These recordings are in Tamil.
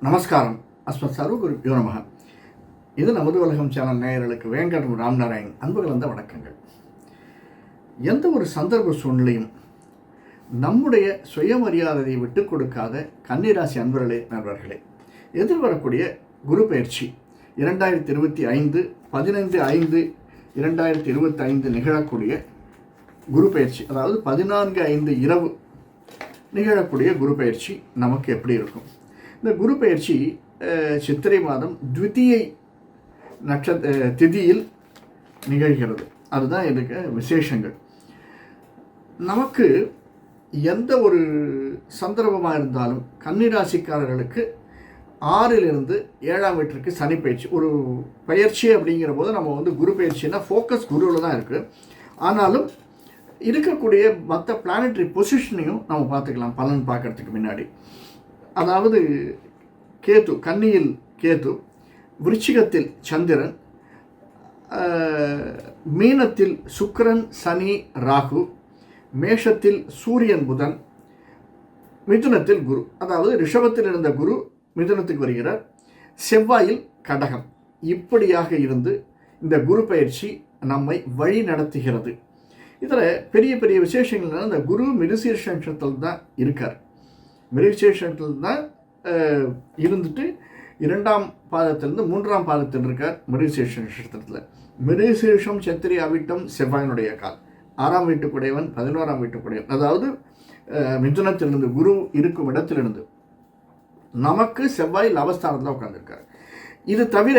நமஸ்காரம். அஸ்மத் சாரு குருப்யோ நமக. இது நமது உலகம் சேனல் நேயர்களுக்கு வேங்கடம் ராம்நாராயண் அன்பு கலந்த வணக்கங்கள். எந்த ஒரு சந்தர்ப்ப சூழ்நிலையும் நம்முடைய சுயமரியாதையை விட்டு கொடுக்காத கன்னிராசி நண்பர்களே, எதிர்வரக்கூடிய குரு பயிற்சி 2025 15/5/2025 நிகழக்கூடிய குரு பயிற்சி, அதாவது 14/5 இரவு நிகழக்கூடிய குரு பயிற்சி நமக்கு எப்படி இருக்கும்? இந்த குரு பயிற்சி சித்திரை மாதம் த்விதியை திதியில் நிகழ்கிறது. அதுதான் இதுக்கு விசேஷங்கள். நமக்கு எந்த ஒரு சந்தர்ப்பமாக இருந்தாலும் கன்னிராசிக்காரர்களுக்கு 6லிருந்து 7ஆம் வீட்டிற்கு சனி பயிற்சி ஒரு பயிற்சி அப்படிங்கிற போது நம்ம குரு பயிற்சினா ஃபோக்கஸ் குருவில் தான் இருக்குது. ஆனாலும் இருக்கக்கூடிய மற்ற பிளானட்டரி பொசிஷனையும் நம்ம பார்த்துக்கலாம் பலன் பார்க்கறதுக்கு முன்னாடி. அதாவது கேது, கன்னியில் கேது, விருச்சிகத்தில் சந்திரன், மீனத்தில் சுக்கிரன், சனி, ராகு, மேஷத்தில் சூரியன், புதன், மிதுனத்தில் குரு. அதாவது ரிஷபத்தில் இருந்த குரு மிதுனத்துக்கு வருகிறார், செவ்வாயில் கடகம். இப்படியாக இருந்து இந்த குரு பயிற்சி நம்மை வழி நடத்துகிறது. இதில் பெரிய பெரிய விசேஷங்கள்னா இந்த குரு மிருகசீர்ஷத்தில் தான் இருக்கார். மிருகசீர்ஷத்தில் தான் இருந்துட்டு 2ஆம் பாதத்திலிருந்து 3ஆம் பாதத்தில் இருக்கார். மிருகசீர்ஷத்தில் மிருகசீர்ஷம் சத்திரி அவிட்டம் செவ்வாயினுடைய கால். 6ஆம் வீட்டுக்குடையவன் 11ஆம் வீட்டுக்குடையவன். அதாவது மிதுனத்திலிருந்து குரு இருக்கும் இடத்திலிருந்து நமக்கு செவ்வாய் லாபஸ்தானத்தில் உட்கார்ந்துருக்கார். இது தவிர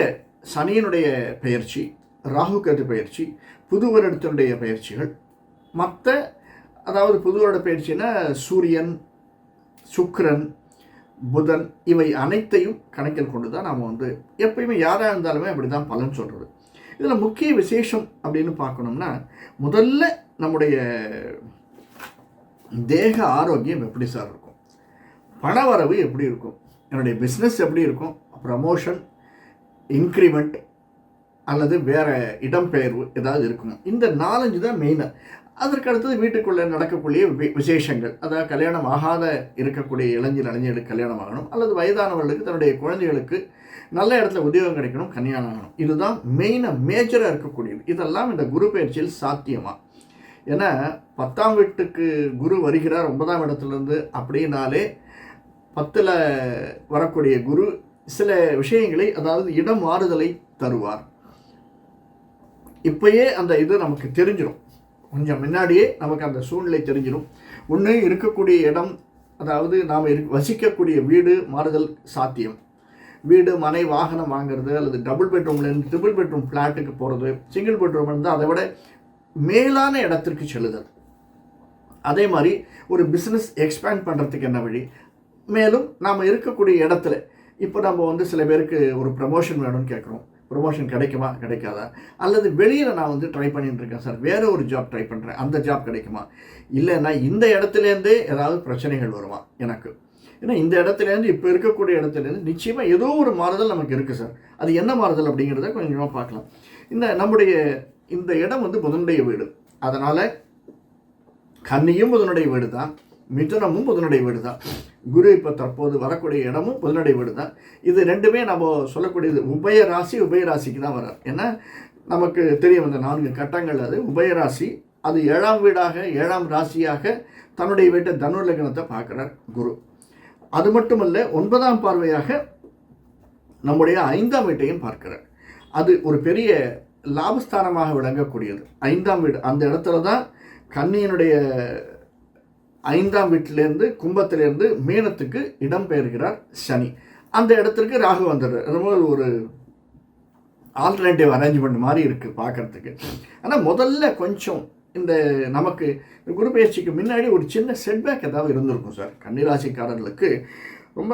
சனியினுடைய பயிற்சி, ராகு கேது பயிற்சி, புது வருடத்தினுடைய பயிற்சிகள், மற்ற அதாவது புது வருட பயிற்சினா சூரியன், சுக்கிரன், புதன், இவை அனைத்தையும் கணக்கில் கொண்டு தான் நாம் எப்பயுமே யாராக இருந்தாலுமே அப்படி தான் பலன் சொல்கிறது. இதில் முக்கிய விசேஷம் அப்படின்னு பார்க்கணும்னா, முதல்ல நம்முடைய தேக ஆரோக்கியம் எப்படி சார் இருக்கும், பணவரவு எப்படி இருக்கும், என்னுடைய பிஸ்னஸ் எப்படி இருக்கும், ப்ரமோஷன், இன்க்ரிமெண்ட் அல்லது வேறு இடம்பெயர்வு ஏதாவது இருக்குமா, இந்த 4-5 தான் மெயினாக. அதற்கு அடுத்தது வீட்டுக்குள்ளே நடக்கக்கூடிய விசேஷங்கள், அதாவது கல்யாணம் ஆகாத இருக்கக்கூடிய இளைஞர்களுக்கு கல்யாணம் ஆகணும், அல்லது வயதானவர்களுக்கு தன்னுடைய குழந்தைகளுக்கு நல்ல இடத்துல உத்தியோகம் கிடைக்கணும், கல்யாணம் ஆகணும். இதுதான் மேஜராக இருக்கக்கூடியது. இதெல்லாம் இந்த குரு பயிற்சியில் சாத்தியமா? ஏன்னா 10ஆம் வீட்டுக்கு குரு வருகிறார் 9ஆம் இடத்துலேருந்து அப்படின்னாலே 10ல் வரக்கூடிய குரு சில விஷயங்களை, அதாவது இடம் மாறுதலை தருவார். இப்பயே அந்த இது நமக்கு தெரிஞ்சிடும், கொஞ்சம் முன்னாடியே நமக்கு அந்த சூழ்நிலை தெரிஞ்சிடும். ஒன்று இருக்கக்கூடிய இடம், அதாவது நாம் வசிக்கக்கூடிய வீடு மாறுதல் சாத்தியம். வீடு, மனை, வாகனம் வாங்கிறது, அல்லது டபுள் பெட்ரூம்லேருந்து ட்ரிபிள் பெட்ரூம் ஃப்ளாட்டுக்கு போகிறது, சிங்கிள் பெட்ரூம் இருந்தால் அதை விட மேலான இடத்திற்கு செல்லுதல். அதே மாதிரி ஒரு பிஸ்னஸ் எக்ஸ்பேண்ட் பண்ணுறதுக்கு என்ன வழி, மேலும் நாம் இருக்கக்கூடிய இடத்துல இப்போ நம்ம சில பேருக்கு ஒரு ப்ரமோஷன் வேணும்னு கேட்குறோம். ப்ரொமோஷன் கிடைக்குமா கிடைக்காதா, அல்லது வெளியில் நான் ட்ரை பண்ணிட்டு இருக்கேன் சார், வேறு ஒரு ஜாப் ட்ரை பண்ணுறேன், அந்த ஜாப் கிடைக்குமா, இல்லைன்னா இந்த இடத்துலேருந்தே ஏதாவது பிரச்சனைகள் வருமா எனக்கு, ஏன்னா இந்த இடத்துலேருந்து இப்போ இருக்கக்கூடிய இடத்துலேருந்து நிச்சயமாக ஏதோ ஒரு மாறுதல் நமக்கு இருக்குது சார். அது என்ன மாறுதல் அப்படிங்கிறத கொஞ்சமாக பார்க்கலாம். நம்முடைய இந்த இடம் புதனுடைய வீடு. அதனால் கன்னியும் புதனுடைய வீடு தான், மிதுனமும் புதனுடைய வீடு தான், குரு இப்போ தற்போது வரக்கூடிய இடமும் புதனுடைய வீடு தான். இது ரெண்டுமே நம்ம சொல்லக்கூடியது உபயராசிக்கு தான் வரார். ஏன்னா நமக்கு தெரியும் இந்த 4 கட்டங்கள். அது உபயராசி, அது 7ஆம் வீடாக 7ஆம் ராசியாக தன்னுடைய வீட்டை தனு லக்னத்தை பார்க்குறார் குரு. அது மட்டுமல்ல 9ஆம் பார்வையாக நம்முடைய 5ஆம் வீட்டையும் பார்க்கிறார். அது ஒரு பெரிய லாபஸ்தானமாக விளங்கக்கூடியது 5ஆம் வீடு. அந்த இடத்துல தான் கன்னியினுடைய 5ஆம் வீட்டிலேருந்து கும்பத்திலேருந்து மீனத்துக்கு இடம்பெயர்கிறார் சனி. அந்த இடத்திற்கு ராகு வந்துடுறார். ரொம்ப ஒரு ஆல்டர்னேட்டிவ் அரேஞ்ச்மெண்ட் மாதிரி இருக்குது பார்க்குறதுக்கு. ஆனால் முதல்ல கொஞ்சம் இந்த நமக்கு குரு பயிற்சிக்கு முன்னாடி ஒரு சின்ன செட்பேக் ஏதாவது இருந்திருக்கும் சார். கன்னிராசிக்காரர்களுக்கு ரொம்ப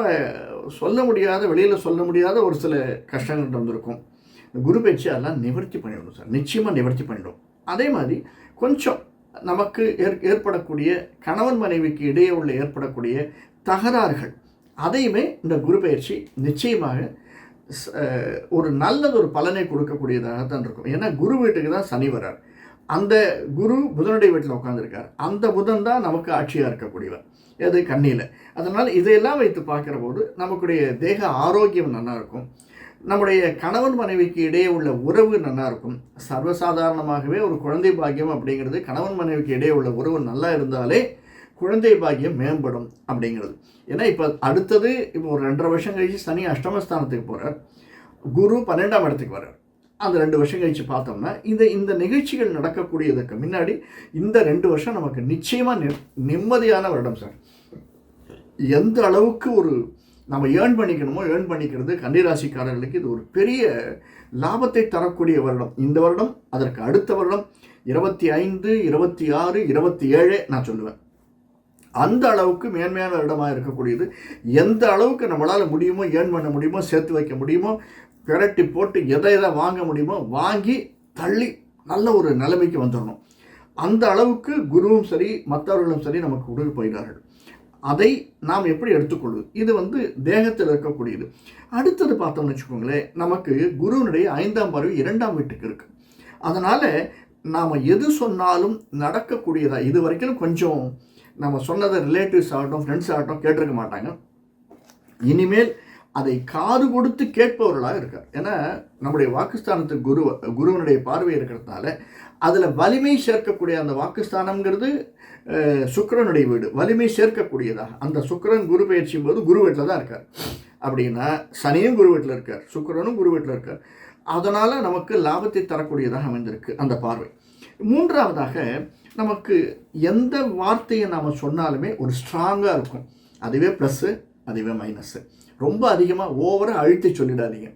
சொல்ல முடியாத, வெளியில் சொல்ல முடியாத ஒரு சில கஷ்டங்கள் வந்திருக்கும். குரு பயிற்சி அதெல்லாம் நிவர்த்தி பண்ணிவிடும் சார், நிச்சயமாக நிவர்த்தி பண்ணிவிடும். அதே மாதிரி கொஞ்சம் நமக்கு ஏற்படக்கூடிய கணவன் மனைவிக்கு இடையே உள்ள ஏற்படக்கூடிய தகராறுகள், அதையுமே இந்த குரு பயிற்சி நிச்சயமாக ஒரு நல்லதொரு பலனை கொடுக்கக்கூடியதாக தான் இருக்கும். ஏன்னா குரு வீட்டுக்கு தான் சனி வரார். அந்த குரு புதனுடைய வீட்டில் உட்காந்துருக்கார். அந்த புதன் தான் நமக்கு ஆட்சியாக இருக்கக்கூடியவர். எது கண்ணியில். அதனால் இதையெல்லாம் வைத்து பார்க்குற போது நமக்குடைய தேக ஆரோக்கியம் நல்லாயிருக்கும், நம்முடைய கணவன் மனைவிக்கு இடையே உள்ள உறவு நல்லாயிருக்கும். சர்வசாதாரணமாகவே ஒரு குழந்தை பாக்கியம் அப்படிங்கிறது கணவன் மனைவிக்கு இடையே உள்ள உறவு நல்லா இருந்தாலே குழந்தை பாக்கியம் மேம்படும் அப்படிங்கிறது. ஏன்னா இப்போ அடுத்தது இப்போ ஒரு 2.5 வருஷம் கழிச்சு சனி அஷ்டமஸ்தானத்துக்கு போகிறார், குரு 12ஆம் இடத்துக்கு வர்றார். அந்த 2 வருஷம் கழிச்சு பார்த்தோம்னா இந்த நிகழ்ச்சிகள் நடக்கக்கூடியதுக்கு முன்னாடி இந்த 2 வருஷம் நமக்கு நிச்சயமாக நிம்மதியான வருடம் சார். எந்த அளவுக்கு ஒரு நம்ம ஏர்ன் பண்ணிக்கணுமோ ஏர்ன் பண்ணிக்கிறது கன்னிராசிக்காரர்களுக்கு இது ஒரு பெரிய லாபத்தை தரக்கூடிய வருடம். இந்த வருடம், அதற்கு அடுத்த வருடம் 25, 26, 27 நான் சொல்லுவேன். அந்த அளவுக்கு மேன்மையான வருடமாக இருக்கக்கூடியது. எந்த அளவுக்கு நம்மளால் முடியுமோ ஏர்ன் பண்ண முடியுமோ சேர்த்து வைக்க முடியுமோ விரட்டி போட்டு எதை வாங்க முடியுமோ வாங்கி தள்ளி நல்ல ஒரு நிலைமைக்கு வந்துடணும். அந்த அளவுக்கு குருவும் சரி மற்றவர்களும் சரி நமக்கு உடல் போயிடார்கள். அதை நாம் எப்படி எடுத்துக்கொள்வது? இது தேகத்தில் இருக்கக்கூடியது. அடுத்தது பார்த்தோம்னு வச்சுக்கோங்களேன், நமக்கு குருவினுடைய 5ஆம் பார்வை 2ஆம் வீட்டுக்கு இருக்குது. அதனால் நாம் எது சொன்னாலும் நடக்கக்கூடியதா. இது வரைக்கும் கொஞ்சம் நம்ம சொன்னதை ரிலேட்டிவ்ஸ் ஆகட்டும் ஃப்ரெண்ட்ஸ் ஆகட்டும் கேட்டிருக்க மாட்டாங்க. இனிமேல் அதை காது கொடுத்து கேட்பவர்களாக இருக்கார். ஏன்னா நம்முடைய வாக்குஸ்தானத்துக்கு குருவனுடைய பார்வை இருக்கிறதுனால அதில் வலிமை சேர்க்கக்கூடிய அந்த வாக்குஸ்தானம்ங்கிறது சுக்கிரனுடைய வீடு, வலிமை சேர்க்கக்கூடியதாக. அந்த சுக்கிரன் குரு பயிற்சியும் போது குரு வீட்டில் தான் இருக்கார். அப்படின்னா சனியும் குரு வீட்டில் இருக்கார், சுக்கிரனும் குரு வீட்டில் இருக்கார். அதனால் நமக்கு லாபத்தை தரக்கூடியதாக அமைந்திருக்கு அந்த பார்வை. 3ஆவதாக நமக்கு எந்த வார்த்தையை நாம் சொன்னாலுமே ஒரு ஸ்ட்ராங்காக இருக்கும். அதுவே ப்ளஸ்ஸு, அதுவே மைனஸ்ஸு. ரொம்ப அதிகமாக ஓவராக அழுத்தி சொல்லிடாதீங்க.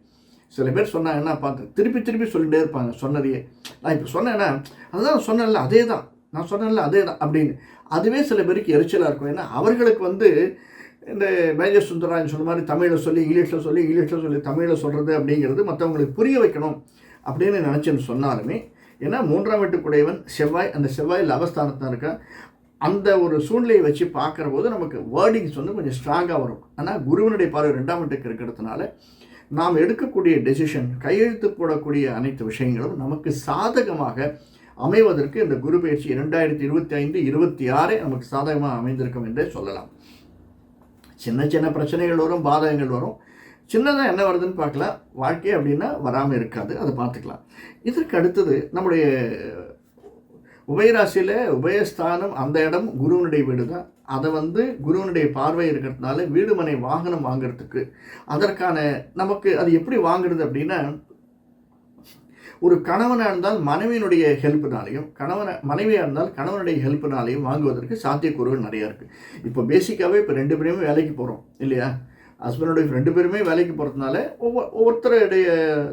சில பேர் சொன்னாங்கன்னா பார்த்து திருப்பி சொல்லிகிட்டே இருப்பாங்க சொன்னதையே. நான் இப்போ சொன்னேன்னா அதுதான் சொன்னேன்ல அதே தான், நான் சொன்னேன்ல அதே தான் அப்படின்னு. அதுவே சில பேருக்கு எரிச்சலாக இருக்கும். ஏன்னா அவர்களுக்கு இந்த மேஜர் சுந்தரராஜன் சொன்ன மாதிரி தமிழில் சொல்லி இங்கிலீஷில் சொல்லி தமிழில் சொல்கிறது அப்படிங்கிறது மற்றவங்களுக்கு புரிய வைக்கணும் அப்படின்னு நினச்சேன்னு சொன்னாலுமே, ஏன்னா 3ஆம் வீட்டுக்குடையவன் செவ்வாய், அந்த செவ்வாய் லாபஸ்தானத்தான் இருக்க. அந்த ஒரு சூழ்நிலையை வச்சு பார்க்குற போது நமக்கு வேர்டிங்ஸ் கொஞ்சம் ஸ்ட்ராங்காக வரும். ஆனால் குருவனுடைய பார்வை 2ஆம் வீட்டுக்கு இருக்கிறதுனால நாம் எடுக்கக்கூடிய டெசிஷன், கையெழுத்து போடக்கூடிய அனைத்து விஷயங்களும் நமக்கு சாதகமாக அமைவதற்கு இந்த குரு பயிற்சி 2025, 26 நமக்கு சாதகமாக அமைந்திருக்கும் என்றே சொல்லலாம். சின்ன பிரச்சனைகள் வரும், பாதகங்கள் வரும். சின்னதாக என்ன வருதுன்னு பார்க்கலாம். வாழ்க்கை அப்படின்னா வராமல் இருக்காது, அதை பார்த்துக்கலாம். இதற்கு அடுத்தது நம்முடைய உபயராசியில் உபயஸ்தானம், அந்த இடம் குருவனுடைய வீடு தான். அதை குருவனுடைய பார்வை இருக்கிறதுனால வீடு மனை வாகனம் வாங்கிறதுக்கு அதற்கான நமக்கு அது எப்படி வாங்குறது அப்படின்னா, ஒரு கணவனாக இருந்தால் மனைவியினுடைய ஹெல்ப்புனாலையும், மனைவியாக இருந்தால் கணவனுடைய ஹெல்ப்புனாலையும் வாங்குவதற்கு சாத்தியக்கூறுகள் நிறையா இருக்குது. இப்போ பேசிக்காகவே இப்போ 2 பேருமே வேலைக்கு போகிறோம் இல்லையா? ஹஸ்பண்டோடைய 2 பேருமே வேலைக்கு போகிறதுனால ஒவ்வொருத்தருடைய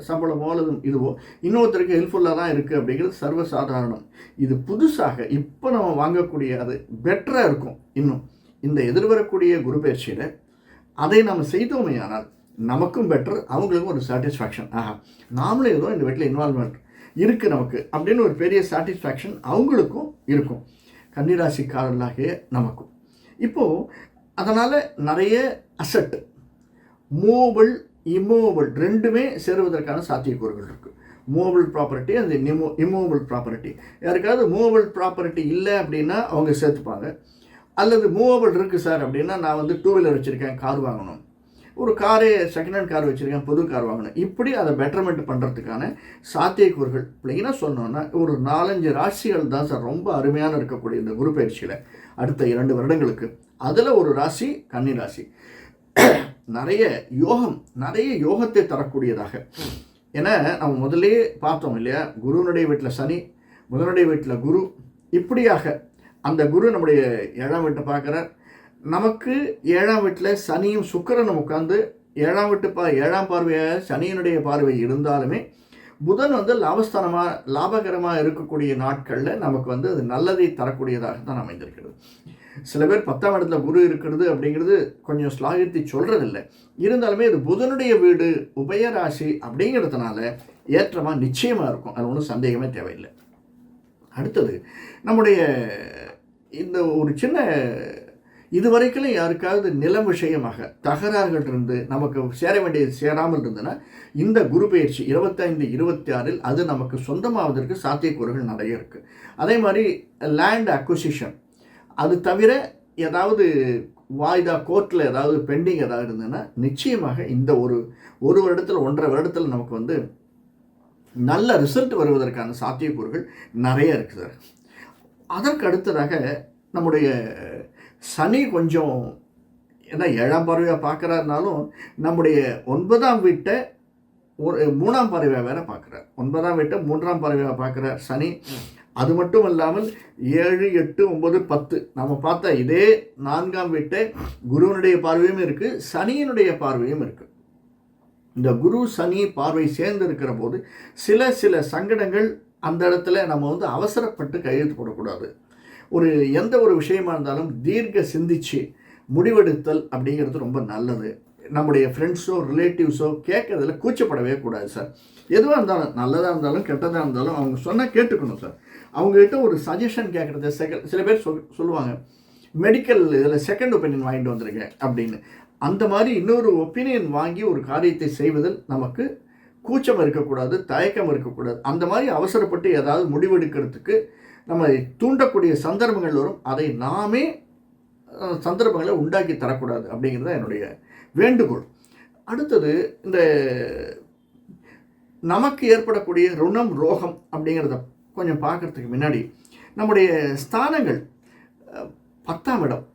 சம்பளமோ அல்லது இதுவோ இன்னொருத்தருக்கு ஹெல்ப்ஃபுல்லாக தான் இருக்குது அப்படிங்கிறது சர்வசாதாரணம். இது புதுசாக இப்போ நம்ம வாங்கக்கூடிய அது பெட்டராக இருக்கும். இன்னும் இந்த எதிர்வரக்கூடிய குரு பயிற்சியில் அதை நம்ம செய்தோமே ஆனால் நமக்கும் பெட்டர், அவங்களுக்கும் ஒரு சாட்டிஸ்ஃபேக்ஷன். நாமளும் ஏதோ இந்த வீட்டில் இன்வால்மெண்ட் இருக்குது நமக்கு அப்படின்னு ஒரு பெரிய சாட்டிஸ்ஃபேக்ஷன் அவங்களுக்கும் இருக்கும், கன்னிராசிக்காரர்களாகிய நமக்கும். இப்போது அதனால் நிறைய அசட், மூவபிள் இம்மூவபிள் 2மே சேருவதற்கான சாத்தியக்கூறுகள் இருக்குது. மூவபிள் ப்ராப்பர்ட்டி, அந்த இம்மூவபிள் ப்ராப்பர்ட்டி. யாருக்காவது மூவபிள் ப்ராப்பர்ட்டி இல்லை அப்படின்னா அவங்க சேர்த்துப்பாங்க. அல்லது மூவபிள் இருக்குது சார் அப்படின்னா, நான் 2 வீலர் வச்சுருக்கேன், கார் வாங்கணும், ஒரு காரே செகண்ட் ஹேண்ட் கார் வச்சுருக்கேன், புது கார் வாங்கணும், இப்படி அதை பெட்டர்மெண்ட் பண்ணுறதுக்கான சாத்தியக்கூறுகள் பிள்ளைங்கன்னா சொன்னோன்னா ஒரு 4-5 ராசிகள் தான் சார் ரொம்ப அருமையான இருக்கக்கூடிய இந்த குரு பயிற்சியில் அடுத்த 2 வருடங்களுக்கு. அதில் ஒரு ராசி கன்னி ராசி. நிறைய யோகத்தை தரக்கூடியதாக. ஏன்னா நம்ம முதலே பார்த்தோம் இல்லையா, குருவனுடைய வீட்டில் சனி, புதனுடைய வீட்டில் குரு, இப்படியாக அந்த குரு நம்முடைய 7ஆம் வீட்டை பார்க்குறார். நமக்கு 7ஆம் வீட்டில் சனியும் சுக்கிரனும் உட்கார்ந்து 7ஆம் பார்வையாக சனியினுடைய பார்வை இருந்தாலுமே புதன் லாபகரமாக இருக்கக்கூடிய நாட்களில் நமக்கு அது நல்லதை தரக்கூடியதாக தான் அமைந்திருக்கிறது. சில பேர் 10ஆம் இடத்துல குரு இருக்கிறது அப்படிங்கிறது கொஞ்சம் ஸ்லாகித்து சொல்கிறதில்லை. இருந்தாலுமே இது புதனுடைய வீடு, உபயராசி அப்படிங்கிறதுனால ஏற்றமாக நிச்சயமாக இருக்கும், அது ஒன்றும் சந்தேகமே தேவையில்லை. அடுத்தது நம்முடைய இந்த ஒரு சின்ன இதுவரைக்கும் யாருக்காவது நிலம் விஷயமாக தகராறுகள் இருந்து நமக்கு சேர வேண்டியது சேராமல் இருந்ததுன்னா இந்த குரு பயிற்சி 25, 26 அது நமக்கு சொந்தமாவதற்கு சாத்தியக்கூறுகள் நிறைய இருக்குது. அதே மாதிரி லேண்ட் அக்விசிஷன், அது தவிர ஏதாவது வாய்தா கோர்ட்டில் ஏதாவது பெண்டிங் ஏதாவது இருந்ததுன்னா நிச்சயமாக இந்த ஒரு வருடத்தில் 1.5 வருடத்தில் நமக்கு வந்து நல்ல ரிசல்ட் வருவதற்கான சாத்தியக்கூறுகள் நிறைய இருக்குது சார். அதற்கு அடுத்ததாக நம்முடைய சனி கொஞ்சம் ஏன்னா 7ஆம் பார்வையாக பார்க்குறாருனாலும் நம்முடைய 9ஆம் வீட்டை ஒரு 3ஆம் பார்வையாக வேற பார்க்குறார். 9ஆம் வீட்டை 3ஆம் பார்வையாக பார்க்குறார் சனி. அது மட்டும் இல்லாமல் 7, 8, 9, 10 நம்ம பார்த்த இதே 4ஆம் வீட்டை குருவனுடைய பார்வையும் இருக்குது, சனியினுடைய பார்வையும் இருக்குது. இந்த குரு சனி பார்வை சேர்ந்து இருக்கிற போது சில சங்கடங்கள் அந்த இடத்துல நம்ம வந்து அவசரப்பட்டு கையெழுத்து போடக்கூடாது. எந்த ஒரு விஷயமா இருந்தாலும் தீர்க்க சிந்திச்சு முடிவெடுத்தல் அப்படிங்கிறது ரொம்ப நல்லது. நம்முடைய ஃப்ரெண்ட்ஸோ ரிலேட்டிவ்ஸோ கேட்கறதுல கூச்சப்படவே கூடாது சார். எதுவாக இருந்தாலும் நல்லதாக இருந்தாலும் கெட்டதாக இருந்தாலும் அவங்க சொன்னால் கேட்டுக்கணும் சார். அவங்ககிட்ட ஒரு சஜஷன் கேட்குறது சில பேர் சொல்லுவாங்க மெடிக்கல் இதில் செகண்ட் ஒப்பீனியன் வாங்கிட்டு வந்திருக்கேன் அப்படின்னு. அந்த மாதிரி இன்னொரு ஒப்பீனியன் வாங்கி ஒரு காரியத்தை செய்வதில் நமக்கு கூச்சம் இருக்கக்கூடாது, தயக்கம் இருக்கக்கூடாது. அந்த மாதிரி அவசரப்பட்டு ஏதாவது முடிவெடுக்கிறதுக்கு நம்ம தூண்டக்கூடிய சந்தர்ப்பங்கள் வரும். அதை நாமே சந்தர்ப்பங்களை உண்டாக்கி தரக்கூடாது அப்படிங்கிறது தான் என்னுடைய வேண்டுகோள். அடுத்தது இந்த நமக்கு ஏற்படக்கூடிய ருணம் ரோகம் அப்படிங்கிறத கொஞ்சம் பார்க்குறதுக்கு முன்னாடி நம்முடைய ஸ்தானங்கள் 10ஆம் இடம்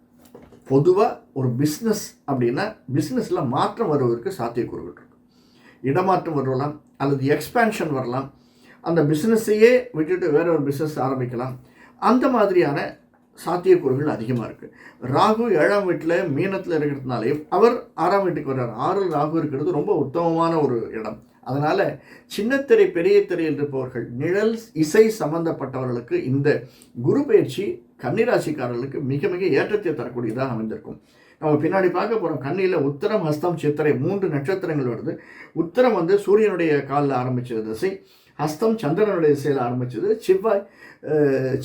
பொதுவாக ஒரு பிஸ்னஸ் அப்படின்னா பிஸ்னஸில் மாற்றம் வருவதற்கு சாத்தியக்கூறுகள் இருக்குது. இடமாற்றம் வரலாம் அல்லது எக்ஸ்பேன்ஷன் வரலாம். அந்த பிஸ்னஸையே விட்டுட்டு வேற ஒரு பிஸ்னஸ் ஆரம்பிக்கலாம். அந்த மாதிரியான சாத்தியக்கூறுகள் அதிகமாக இருக்குது. ராகு 7ஆம் வீட்டில் மீனத்தில் இருக்கிறதுனாலையும் அவர் 6ஆம் வீட்டுக்கு வர்றார். 6ல் ராகு இருக்கிறது ரொம்ப உத்தமமான ஒரு இடம். அதனால் சின்னத்திரை பெரிய திரையில் இருப்பவர்கள் நிழல் இசை சம்பந்தப்பட்டவர்களுக்கு இந்த குரு பயிற்சி கன்னிராசிக்காரர்களுக்கு மிக மிக ஏற்றத்தை தரக்கூடியதாக அமைந்திருக்கும். நம்ம பின்னாடி பார்க்க போகிறோம். கன்னியில் உத்தரம் ஹஸ்தம் சித்திரை 3 நட்சத்திரங்கள் வருது. உத்தரம் வந்து சூரியனுடைய காலில் ஆரம்பித்தது திசை, ஹஸ்தம் சந்திரனுடைய திசையில் ஆரம்பித்தது,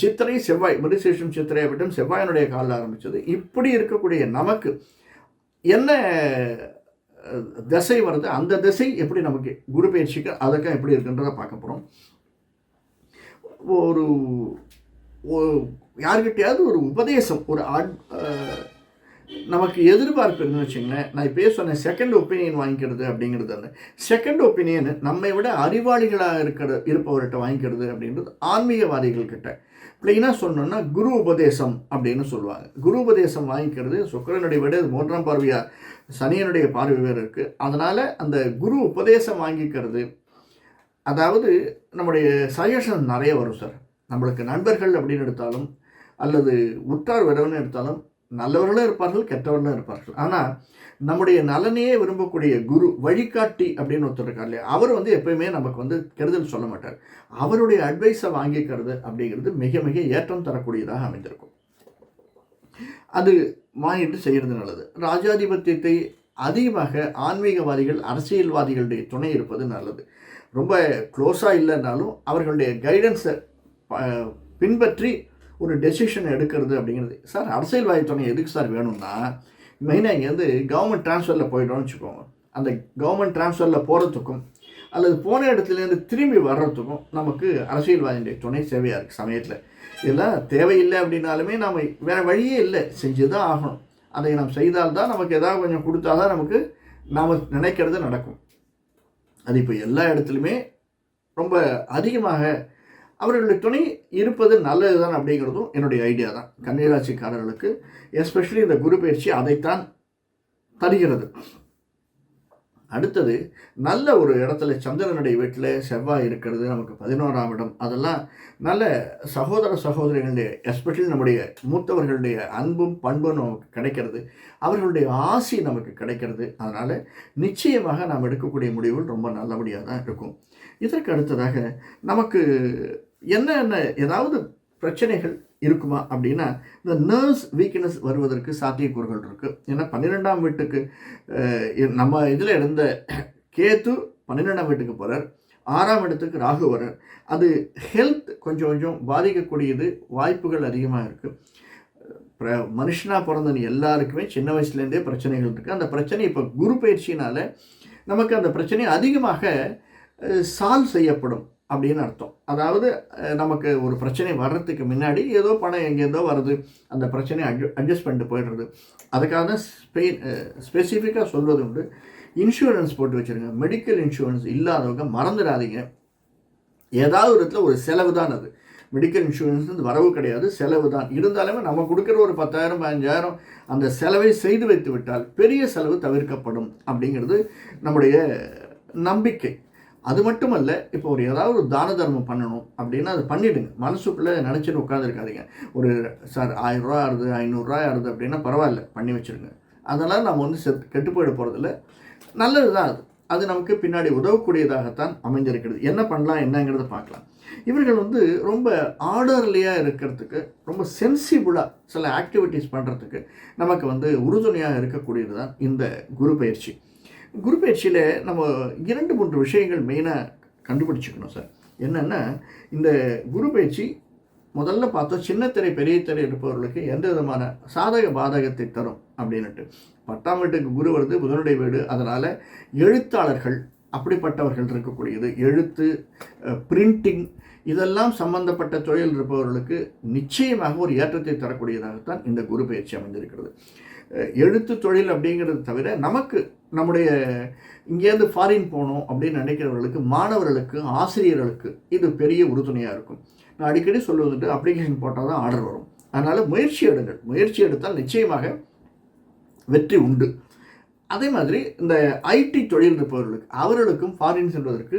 சித்திரை செவ்வாய் மிருகசீரிஷம் சித்திரை விட்டம் செவ்வாயினுடைய காலில் ஆரம்பித்தது. இப்படி இருக்கக்கூடிய நமக்கு என்ன திசை வருது, அந்த திசை எப்படி நமக்கு குரு பயிற்சிக்கு அதுக்கும் எப்படி இருக்குன்றதை பார்க்க போகிறோம். ஒரு யார்கிட்டையாவது ஒரு உபதேசம் நமக்கு எதிர்பார்ப்பு இருக்குன்னு வச்சுங்களேன். நான் இப்போ சொன்னேன் செகண்ட் ஒப்பீனியன் வாங்கிக்கிறது அப்படிங்கிறது. அந்த செகண்ட் ஒப்பீனியன் நம்மை விட அறிவாளிகளாக இருப்பவர்கிட்ட வாங்கிக்கிறது அப்படின்றது ஆன்மீகவாதிகள்கிட்ட. பிள்ளைனா சொன்னோன்னா குரு உபதேசம் அப்படின்னு சொல்லுவாங்க. குரு உபதேசம் வாங்கிக்கிறது சுக்கிரனுடைய விட 3ஆம் பார்வையாக சனியனுடைய பார்வை வேறு இருக்குது. அதனால் அந்த குரு உபதேசம் வாங்கிக்கிறது, அதாவது நம்முடைய சஜஷன் நிறைய வரும் சார். நம்மளுக்கு நண்பர்கள் அப்படின்னு எடுத்தாலும் அல்லது உற்றார் விடவுன்னு எடுத்தாலும் நல்லவர்களும் இருப்பார்கள், கெட்டவர்களும் இருப்பார்கள். ஆனால் நம்முடைய நலனையே விரும்பக்கூடிய குரு வழிகாட்டி அப்படின்னு ஒருத்தர் இருக்கார் இல்லையா, அவர் வந்து எப்பயுமே நமக்கு வந்து கெடுதல் சொல்ல மாட்டார். அவருடைய அட்வைஸை வாங்கிக்கிறது அப்படிங்கிறது மிக மிக ஏற்றம் தரக்கூடியதாக அமைந்திருக்கும். அது வாங்கிட்டு செய்கிறது நல்லது. ராஜாதிபத்தியத்தை அதிகமாக ஆன்மீகவாதிகள் அரசியல்வாதிகளுடைய துணை இருப்பது நல்லது. ரொம்ப க்ளோஸாக இல்லைன்னாலும் அவர்களுடைய கைடன்ஸை பின்பற்றி ஒரு டெசிஷன் எடுக்கிறது அப்படிங்கிறது. சார் அரசியல்வாதி துணை எதுக்கு சார் வேணும்னா, மெயினாக இங்கேருந்து கவர்மெண்ட் ட்ரான்ஸ்ஃபரில் போய்ட்டோம்னு வச்சுக்கோங்க. அந்த கவர்மெண்ட் ட்ரான்ஸ்ஃபரில் போகிறதுக்கும் அல்லது போன இடத்துலேருந்து திரும்பி வர்றதுக்கும் நமக்கு அரசியல்வாதியுடைய துணை சேவையாக இருக்குது சமயத்தில். இதெல்லாம் தேவையில்லை அப்படின்னாலுமே நாம் வேறு வழியே இல்லை, செஞ்சு தான் ஆகணும். அதை நாம் செய்தால்தான் நமக்கு எதாவது கொஞ்சம் கொடுத்தா தான் நமக்கு நாம் நினைக்கிறது நடக்கும். அது இப்போ எல்லா இடத்துலையுமே ரொம்ப அதிகமாக அவர்களுடைய துணை இருப்பது நல்லது தான் அப்படிங்கிறதும் என்னுடைய ஐடியா தான். கன்னிராசிக்காரர்களுக்கு எஸ்பெஷலி இந்த குரு பயிற்சி அதைத்தான் தருகிறது. அடுத்தது நல்ல ஒரு இடத்துல சந்திரனுடைய வீட்டில் செவ்வாய் இருக்கிறது, நமக்கு 11ஆம் இடம். அதெல்லாம் நல்ல சகோதரிகளுடைய எஸ்பெஷலி நம்முடைய மூத்தவர்களுடைய அன்பும் பண்பும் நமக்கு கிடைக்கிறது, அவர்களுடைய ஆசி நமக்கு கிடைக்கிறது. அதனால் நிச்சயமாக நாம் எடுக்கக்கூடிய முடிவுகள் ரொம்ப நல்லபடியாக தான் இருக்கும். இதற்கு அடுத்ததாக நமக்கு என்னென்ன ஏதாவது பிரச்சனைகள் இருக்குமா அப்படின்னா, இந்த நர்வ்ஸ் வீக்னஸ் வருவதற்கு சாத்தியக்கூறுகள் இருக்குது. ஏன்னா 12ஆம் வீட்டுக்கு நம்ம இதில் இருந்த கேத்து 12ஆம் வீட்டுக்கு போகிறார், 6ஆம் இடத்துக்கு ராகு வரார். அது ஹெல்த் கொஞ்சம் கொஞ்சம் பாதிக்கக்கூடியது வாய்ப்புகள் அதிகமாக இருக்குது. மனுஷனாக பிறந்த எல்லாருக்குமே சின்ன வயசுலேருந்தே பிரச்சனைகள் இருக்குது. அந்த பிரச்சனை இப்போ குரு பயிற்சினால் நமக்கு அந்த பிரச்சனை அதிகமாக சால்வ் செய்யப்படும். அப்படின்னு அர்த்தம். அதாவது நமக்கு ஒரு பிரச்சனை வர்றதுக்கு முன்னாடி ஏதோ பணம் எங்கேருந்தோ வருது, அந்த பிரச்சனையை அட்ஜஸ்ட் பண்ணிட்டு போயிடுறது. அதுக்காக தான் ஸ்பெசிஃபிக்காக சொல்வது உண்டு, இன்சூரன்ஸ் போட்டு வச்சுருங்க. மெடிக்கல் இன்சூரன்ஸ் இல்லாதவங்க மறந்துடாதீங்க. ஏதாவது ஒரு இடத்துல ஒரு செலவு தான் அது. மெடிக்கல் இன்சூரன்ஸ் வரவு கிடையாது, செலவு தான். இருந்தாலுமே நம்ம கொடுக்குற ஒரு 10,000 15,000 அந்த செலவை செய்து வைத்து விட்டால் பெரிய செலவு தவிர்க்கப்படும் அப்படிங்கிறது நம்முடைய நம்பிக்கை. அது மட்டுமல்ல, இப்போ ஒரு ஏதாவது ஒரு தான தர்மம் பண்ணணும் அப்படின்னா அது பண்ணிவிடுங்க. மனசுக்குள்ளே நினச்சிட்டு உட்காந்துருக்காதீங்க. ஒரு சார் 1000 ரூபா ஆகுது, 500 ரூபா ஆகுது அப்படின்னா பரவாயில்ல, பண்ணி வச்சுருங்க. அதெல்லாம் நம்ம வந்து கெட்டு போயிட போகிறதில்ல, நல்லது தான் அது. அது நமக்கு பின்னாடி உதவக்கூடியதாகத்தான் அமைஞ்சிருக்கிறது. என்ன பண்ணலாம் என்னங்கிறத பார்க்கலாம். இவர்கள் வந்து ரொம்ப ஆர்டர்லியாக இருக்கிறதுக்கு, ரொம்ப சென்சிபிளாக சில ஆக்டிவிட்டீஸ் பண்ணுறதுக்கு நமக்கு வந்து உறுதுணையாக இருக்கக்கூடியது தான் இந்த குரு பயிற்சி. குரு பயிற்சியில் நம்ம 2-3 விஷயங்கள் மெயினாக கண்டுபிடிச்சிக்கணும் சார். என்னென்னா, இந்த குரு பயிற்சி முதல்ல பார்த்தோம், சின்ன திரை பெரிய திரை இருப்பவர்களுக்கு எந்த விதமான சாதக பாதகத்தை தரும் அப்படின்னுட்டு. 10ஆம் வீட்டுக்கு குரு வருது, புதனுடைய வீடு. அதனால் எழுத்தாளர்கள் அப்படிப்பட்டவர்கள் இருக்கக்கூடியது, எழுத்து, பிரிண்டிங், இதெல்லாம் சம்பந்தப்பட்ட தொழில் இருப்பவர்களுக்கு நிச்சயமாக ஒரு ஏற்றத்தை தரக்கூடியதாகத்தான் இந்த குரு பயிற்சி அமைந்திருக்கிறது. எழுத்து தொழில் அப்படிங்கிறது தவிர நமக்கு நம்முடைய இங்கேருந்து ஃபாரின் போகணும் அப்படின்னு நினைக்கிறவர்களுக்கு, மாணவர்களுக்கு, ஆசிரியர்களுக்கு இது பெரிய உறுதுணையாக இருக்கும். நான் அடிக்கடி சொல்லுவதுட்டு, அப்ளிகேஷன் போட்டால் தான் ஆர்டர் வரும். அதனால் முயற்சி எடுங்கள். முயற்சி எடுத்தால் நிச்சயமாக வெற்றி உண்டு. அதே மாதிரி இந்த ஐடி தொழில் இருப்பவர்களுக்கு, அவர்களுக்கும் ஃபாரின் செல்வதற்கு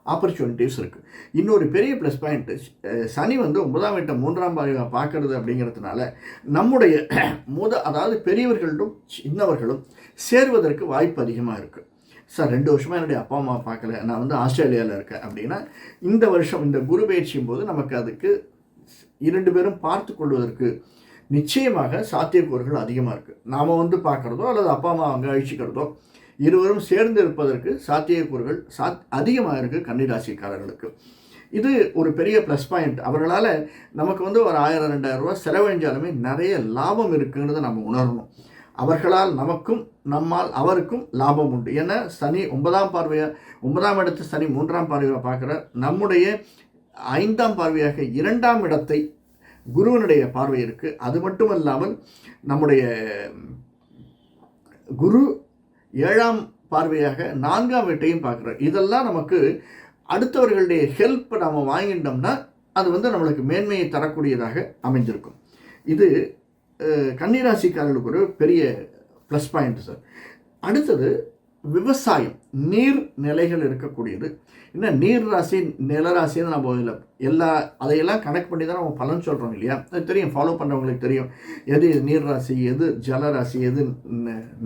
ஆப்பர்ச்சுனிட்டிஸ் இருக்குது. இன்னொரு பெரிய ப்ளஸ் பாயிண்ட்டு, சனி வந்து 9ஆம் வீட்டை 3ஆம் பார்வையாக பார்க்கறது அப்படிங்கிறதுனால நம்முடைய அதாவது பெரியவர்களும் சின்னவர்களும் சேர்வதற்கு வாய்ப்பு அதிகமாக இருக்குது. சார் 2 வருஷமாக என்னுடைய அப்பா அம்மா பார்க்கல, நான் வந்து ஆஸ்திரேலியாவில் இருக்கேன் அப்படின்னா, இந்த வருஷம் இந்த குரு பயிற்சியும் போது நமக்கு அதுக்கு 2 பேரும் பார்த்து கொள்வதற்கு நிச்சயமாக சாத்தியக்கூறுகள் அதிகமாக இருக்குது. நாம் வந்து பார்க்குறதோ அல்லது அப்பா அம்மா அங்கே அழிச்சிக்கிறதோ, இருவரும் சேர்ந்து இருப்பதற்கு சாத்தியக்கூறுகள் அதிகமாக இருக்குது கன்னிராசிக்காரர்களுக்கு. இது ஒரு பெரிய ப்ளஸ் பாயிண்ட். அவர்களால் நமக்கு வந்து ஒரு 1000-2000 ரூபா செலவழிஞ்சாலுமே நிறைய லாபம் இருக்குங்கிறத நம்ம உணரணும். அவர்களால் நமக்கும், நம்மால் அவருக்கும் லாபம் உண்டு. ஏன்னா சனி 9ஆம் இடத்து சனி 3ஆம் பார்வையாக பார்க்குற, நம்முடைய 5ஆம் பார்வையாக 2ஆம் இடத்தை குருவனுடைய பார்வை இருக்குது. அது மட்டும் இல்லாமல் நம்முடைய குரு 7ஆம் பார்வையாக 4ஆம் வீட்டையும் பார்க்குறார். இதெல்லாம் நமக்கு அடுத்தவர்களுடைய ஹெல்ப் நம்ம வாங்கிட்டோம்னா அது வந்து நம்மளுக்கு மேன்மையை தரக்கூடியதாக அமைஞ்சிருக்கும். இது கன்னிராசிக்காரர்களுக்கு ஒரு பெரிய ப்ளஸ் பாயிண்ட் சார். அடுத்தது விவசாயம், நீர் நிலைகள் இருக்கக்கூடியது. என்ன நீர் ராசி நிலராசின்னு நம்ம அதையெல்லாம் கனெக்ட் பண்ணி தான் நம்ம பலன் சொல்கிறோம் இல்லையா? அது தெரியும், ஃபாலோ பண்ணுறவங்களுக்கு தெரியும் எது நீர் ராசி, எது ஜலராசி, எது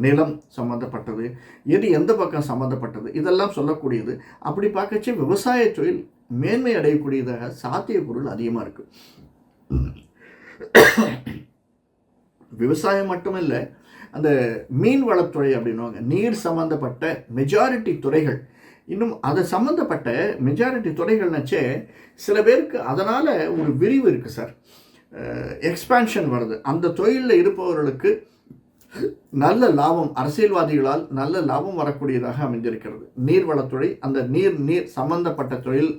நிலம் சம்மந்தப்பட்டது, எது எந்த பக்கம் சம்மந்தப்பட்டது, இதெல்லாம் சொல்லக்கூடியது. அப்படி பார்க்கச்சு விவசாய தொழில் மேன்மை அடையக்கூடியதாக சாத்தியக்கூறுகள் அதிகமாக இருக்குது. விவசாயம் மட்டுமில்லை, அந்த மீன் வளத்துறை அப்படின்வாங்க, நீர் சம்மந்தப்பட்ட மெஜாரிட்டி துறைகள், இன்னும் அதை சம்மந்தப்பட்ட மெஜாரிட்டி துறைகள்னாச்சே சில பேருக்கு அதனால் ஒரு விரிவு இருக்குது சார், எக்ஸ்பான்ஷன் வருது. அந்த தொழிலில் இருப்பவர்களுக்கு நல்ல லாபம், அரசியல்வாதிகளால் நல்ல லாபம் வரக்கூடியதாக அமைந்திருக்கிறது. நீர்வளத்துறை, அந்த நீர் சம்பந்தப்பட்ட தொழில்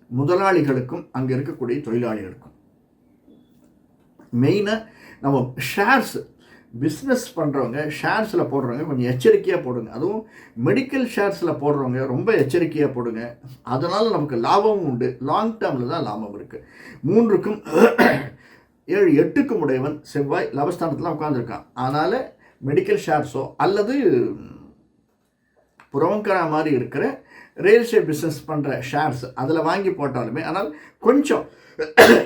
முதலாளிகளுக்கும் அங்கே இருக்கக்கூடிய தொழிலாளிகளுக்கும். மெயினாக நம்ம ஷேர்ஸ் பிஸ்னஸ் பண்ணுறவங்க, ஷேர்ஸில் போடுறவங்க கொஞ்சம் எச்சரிக்கையாக போடுங்க. அதுவும் மெடிக்கல் ஷேர்ஸில் போடுறவங்க ரொம்ப எச்சரிக்கையாக போடுங்க. அதனால் நமக்கு லாபமும் உண்டு, லாங் டேர்மில் தான் லாபம் இருக்குது. 3க்கும் 7 8க்கும் உடையவன் செவ்வாய் லாபஸ்தானத்தில் உட்காந்துருக்கான். அதனால் மெடிக்கல் ஷேர்ஸோ அல்லது புறவங்கரா மாதிரி இருக்கிற ரியல் எஸ்டேட் பிஸ்னஸ் பண்ணுற ஷேர்ஸ் அதில் வாங்கி போட்டாலுமே, ஆனால் கொஞ்சம்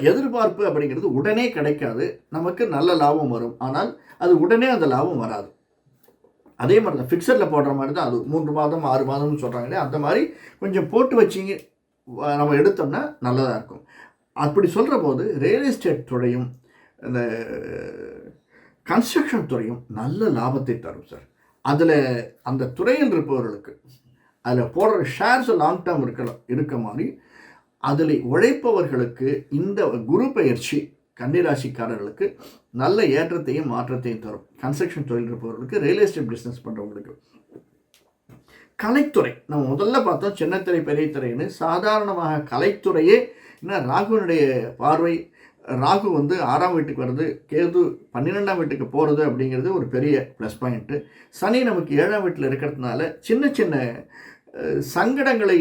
எதிர்பார்ப்பு அப்படிங்கிறது உடனே கிடைக்காது. நமக்கு நல்ல லாபம் வரும், ஆனால் அது உடனே அந்த லாபம் வராது. அதே மாதிரி தான் ஃபிக்ஸடில் போடுற மாதிரி தான், அது 3 மாதம் 6 மாதம்னு சொல்கிறாங்களே, அந்த மாதிரி கொஞ்சம் போட்டு வச்சிங்க நம்ம எடுத்தோம்னா நல்லதாக இருக்கும். அப்படி சொல்கிற போது ரியல் எஸ்டேட் துறையும் இந்த கன்ஸ்ட்ரக்ஷன் துறையும் நல்ல லாபத்தை தரும் சார். அதில் அந்த துறையில் இருப்பவர்களுக்கு அதில் போடுற ஷேர்ஸ் லாங் டேர்ம் இருக்க மாதிரி அதில் உழைப்பவர்களுக்கு இந்த குரு பயிற்சி கன்னிராசிக்காரர்களுக்கு நல்ல ஏற்றத்தையும் மாற்றத்தையும் தரும். கன்ஸ்ட்ரக்ஷன் தொழில் இருப்பவர்களுக்கு, ரியல் எஸ்டேட் பிஸ்னஸ் பண்ணுறவங்களுக்கு, கலைத்துறை நம்ம முதல்ல பார்த்தோம், சின்னத்திரை பெரிய திரைன்னு. சாதாரணமாக கலைத்துறையே என்ன, ராகுனுடைய பார்வை, ராகு வந்து 6ஆம் வீட்டுக்கு வருது, கேது 12ஆம் வீட்டுக்கு போகிறது அப்படிங்கிறது ஒரு பெரிய ப்ளஸ் பாயிண்ட்டு. சனி நமக்கு 7ஆம் வீட்டில் இருக்கிறதுனால சின்ன சின்ன சங்கடங்களை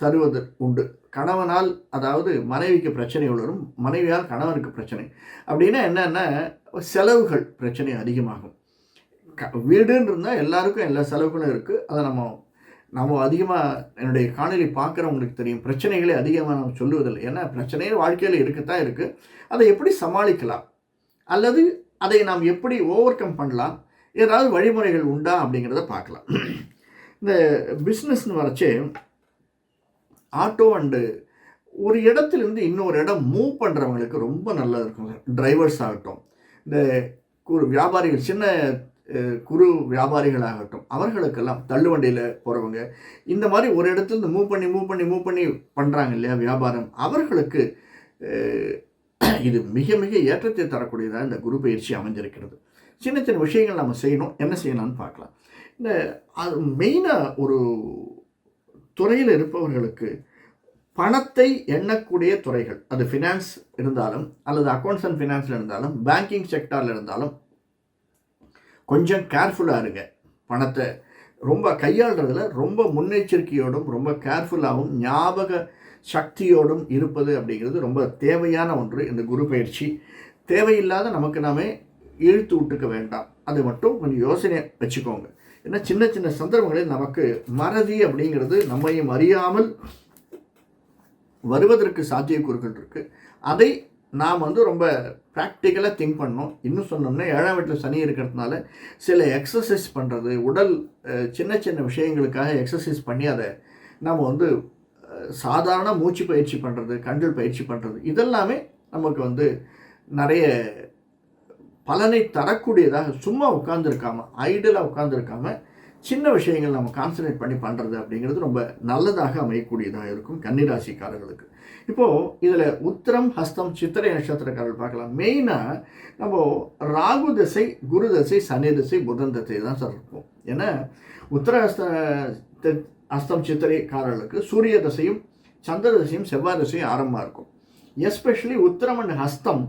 தருவது உண்டு. கணவனால், அதாவது மனைவிக்கு பிரச்சனை வரும், மனைவியால் கணவனுக்கு பிரச்சனை. அப்படின்னா என்னென்னா, செலவுகள் பிரச்சனை அதிகமாகும். வீடுன்னு இருந்தால் எல்லாருக்கும் எல்லா செலவுகளும் இருக்குது. அதை நம்ம அதிகமாக என்னுடைய காணொலி பார்க்குறவங்களுக்கு தெரியும், பிரச்சனைகளே அதிகமாக நம்ம சொல்லுவதில்லை. ஏன்னா பிரச்சனையே வாழ்க்கையில் இருக்கத்தான் இருக்குது. அதை எப்படி சமாளிக்கலாம், அல்லது அதை நாம் எப்படி ஓவர் கம் பண்ணலாம், ஏதாவது வழிமுறைகள் உண்டா அப்படிங்கிறத பார்க்கலாம். இந்த பிஸ்னஸ்ன்னு வரச்சே ஆட்டோ அண்டு ஒரு இடத்துலேருந்து இன்னொரு இடம் மூவ் பண்ணுறவங்களுக்கு ரொம்ப நல்லா இருக்குங்க. டிரைவர்ஸ் ஆகட்டும், இந்த வியாபாரிகள், சின்ன குறு வியாபாரிகளாகட்டும், அவர்களுக்கெல்லாம் தள்ளுவண்டியில் போகிறவங்க, இந்த மாதிரி ஒரு இடத்துலேருந்து மூவ் பண்ணி பண்ணுறாங்க இல்லையா வியாபாரம், அவர்களுக்கு இது மிக மிக ஏற்றத்தை தரக்கூடியதாக இந்த குரு பயிற்சி அமைஞ்சிருக்கிறது. சின்ன சின்ன விஷயங்கள் நம்ம செய்யணும், என்ன செய்யலாம்னு பார்க்கலாம். இந்த மெயினாக ஒரு துறையில் இருப்பவர்களுக்கு பணத்தை எண்ணக்கூடிய துறைகள், அது ஃபினான்ஸ் இருந்தாலும் அல்லது அக்கௌண்ட்ஸ் அண்ட் ஃபினான்ஸில் இருந்தாலும் பேங்கிங் செக்டாரில் இருந்தாலும் கொஞ்சம் கேர்ஃபுல்லாக இருங்க. பணத்தை ரொம்ப கையாளுறதுல ரொம்ப முன்னெச்சரிக்கையோடும் ரொம்ப கேர்ஃபுல்லாகவும் ஞாபக சக்தியோடும் இருப்பது அப்படிங்கிறது ரொம்ப தேவையான ஒன்று. இந்த குரு பயிற்சி தேவையில்லாத நமக்கு நாமே இழுத்து விட்டுக்க வேண்டாம், அது மட்டும் கொஞ்சம் யோசனை வச்சுக்கோங்க. ஏன்னா சின்ன சின்ன சந்தர்ப்பங்களில் நமக்கு மறதி அப்படிங்கிறது நம்மையும் அறியாமல் வருவதற்கு சாத்தியக்கூறுகள் இருக்குது. அதை நாம் ரொம்ப ப்ராக்டிக்கலாக திங்க் பண்ணோம். இன்னும் சொன்னோம்னா 7ஆம் வீட்டில் சனி இருக்கிறதுனால சில எக்ஸசைஸ் பண்ணுறது, உடல் சின்ன சின்ன விஷயங்களுக்காக எக்ஸசைஸ் பண்ணி அதை நம்ம சாதாரண மூச்சு பயிற்சி பண்ணுறது, கண்கள் பயிற்சி பண்ணுறது, இதெல்லாமே நமக்கு நிறைய பலனை தரக்கூடியதாக, சும்மா உட்காந்துருக்காமல் ஐடலாக உட்காந்துருக்காமல் சின்ன விஷயங்கள் நம்ம கான்சன்ட்ரேட் பண்ணி பண்ணுறது அப்படிங்கிறது ரொம்ப நல்லதாக அமையக்கூடியதாக இருக்கும் கன்னிராசிக்காரர்களுக்கு. இப்போது இதில் உத்திரம், ஹஸ்தம், சித்திரை நட்சத்திரக்காரர்கள் பார்க்கலாம். மெயினாக நம்ம ராகு திசை, குரு திசை, சனி திசை, புதன் திசை தான் சார் இருக்கும். ஏன்னா உத்திர ஹஸ்தம் சித்திரைக்காரர்களுக்கு சூரிய திசையும் சந்திர திசையும் செவ்வாய் திசையும் ஆரம்பமாக இருக்கும். எஸ்பெஷலி உத்திரம் அண்ட் ஹஸ்தம்